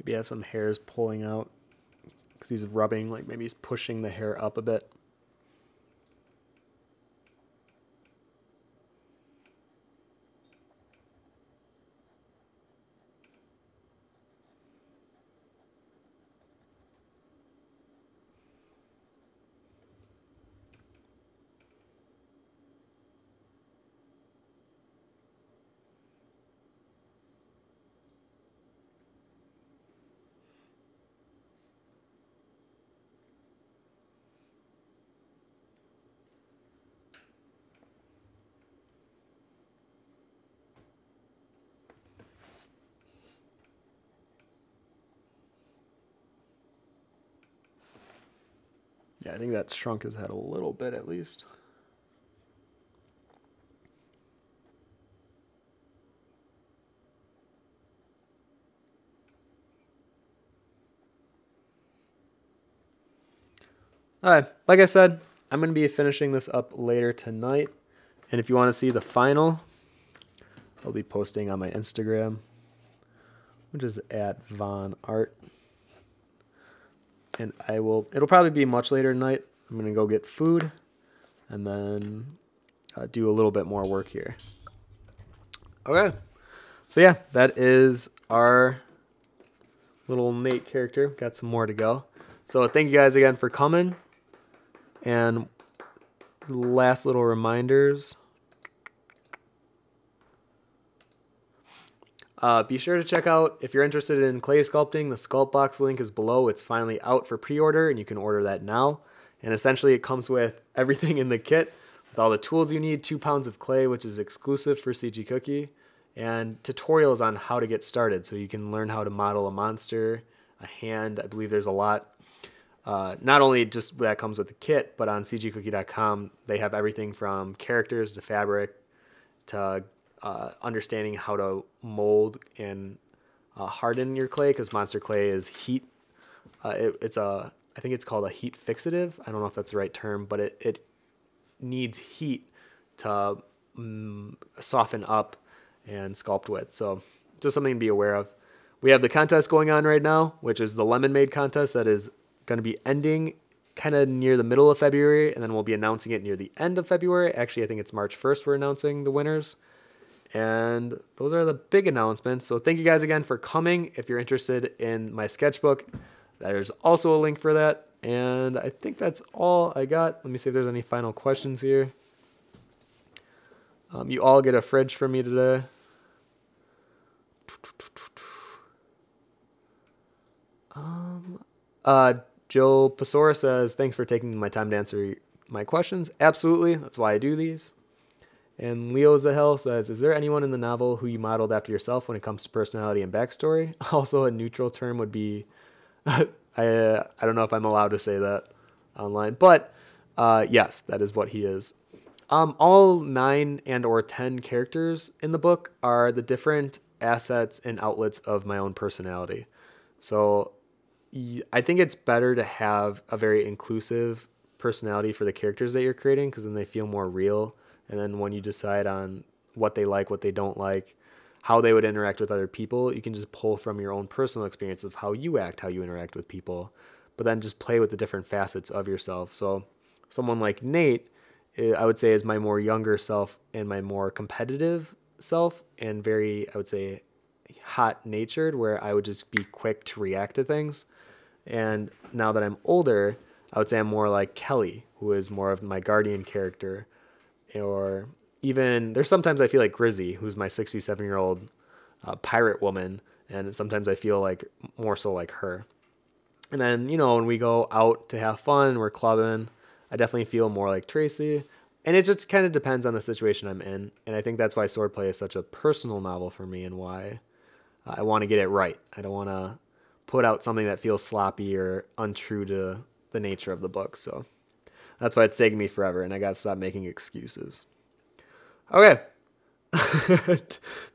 maybe have some hairs pulling out because he's rubbing, like maybe he's pushing the hair up a bit. Yeah, I think that shrunk his head a little bit at least. Alright, like I said, I'm going to be finishing this up later tonight. And if you want to see the final, I'll be posting on my Instagram, which is @VonArt. And it'll probably be much later tonight. I'm going to go get food and then do a little bit more work here. Okay. So yeah, that is our little Nate character. Got some more to go. So thank you guys again for coming. And last little reminders. Be sure to check out, if you're interested in clay sculpting, the Sculpt Box link is below. It's finally out for pre-order, and you can order that now. And essentially, it comes with everything in the kit, with all the tools you need, 2 pounds of clay, which is exclusive for CG Cookie, and tutorials on how to get started. So you can learn how to model a monster, a hand. I believe there's a lot. Not only just that comes with the kit, but on cgcookie.com, they have everything from characters to fabric to understanding how to mold and harden your clay, because monster clay is heat. I think it's called a heat fixative. I don't know if that's the right term, but it needs heat to soften up and sculpt with. So just something to be aware of. We have the contest going on right now, which is the Lemon Made contest that is going to be ending kind of near the middle of February, and then we'll be announcing it near the end of February. Actually, I think it's March 1st we're announcing the winners. And those are the big announcements. So thank you guys again for coming. If you're interested in my sketchbook, there's also a link for that. And I think that's all I got. Let me see if there's any final questions here. You all get a fridge from me today. Joe Pasora says, thanks for taking my time to answer my questions. Absolutely. That's why I do these. And Leo Zahel says, is there anyone in the novel who you modeled after yourself when it comes to personality and backstory? Also, a neutral term would be, I don't know if I'm allowed to say that online, but yes, that is what he is. All 9 and or 10 characters in the book are the different assets and outlets of my own personality. So I think it's better to have a very inclusive personality for the characters that you're creating, because then they feel more real. And then when you decide on what they like, what they don't like, how they would interact with other people, you can just pull from your own personal experience of how you act, how you interact with people, but then just play with the different facets of yourself. So someone like Nate, I would say, is my more younger self and my more competitive self, and very, I would say, hot-natured, where I would just be quick to react to things. And now that I'm older, I would say I'm more like Kelly, who is more of my guardian character. Or even, there's sometimes I feel like Grizzy, who's my 67-year-old pirate woman, and sometimes I feel like more so like her. And then, you know, when we go out to have fun, we're clubbing, I definitely feel more like Tracy. And it just kind of depends on the situation I'm in. And I think that's why Swordplay is such a personal novel for me, and why I want to get it right. I don't want to put out something that feels sloppy or untrue to the nature of the book. So that's why it's taking me forever, and I got to stop making excuses. Okay.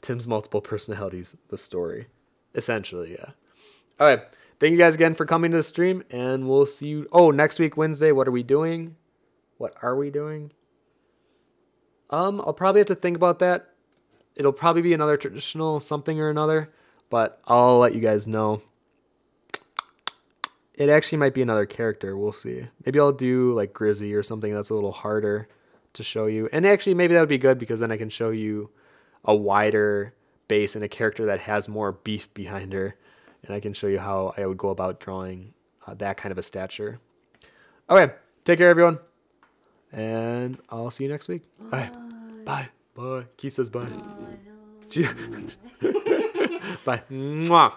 Tim's multiple personalities, the story. Essentially, yeah. All right. Thank you guys again for coming to the stream, and we'll see you. Oh, next week, Wednesday, what are we doing? What are we doing? I'll probably have to think about that. It'll probably be another traditional something or another, but I'll let you guys know. it actually might be another character. We'll see. Maybe I'll do like Grizzy or something that's a little harder to show you. And actually, maybe that would be good because then I can show you a wider base and a character that has more beef behind her. And I can show you how I would go about drawing that kind of a stature. Okay, take care, everyone. And I'll see you next week. Bye. Bye. Bye. Keith says bye. Bye. Mwah.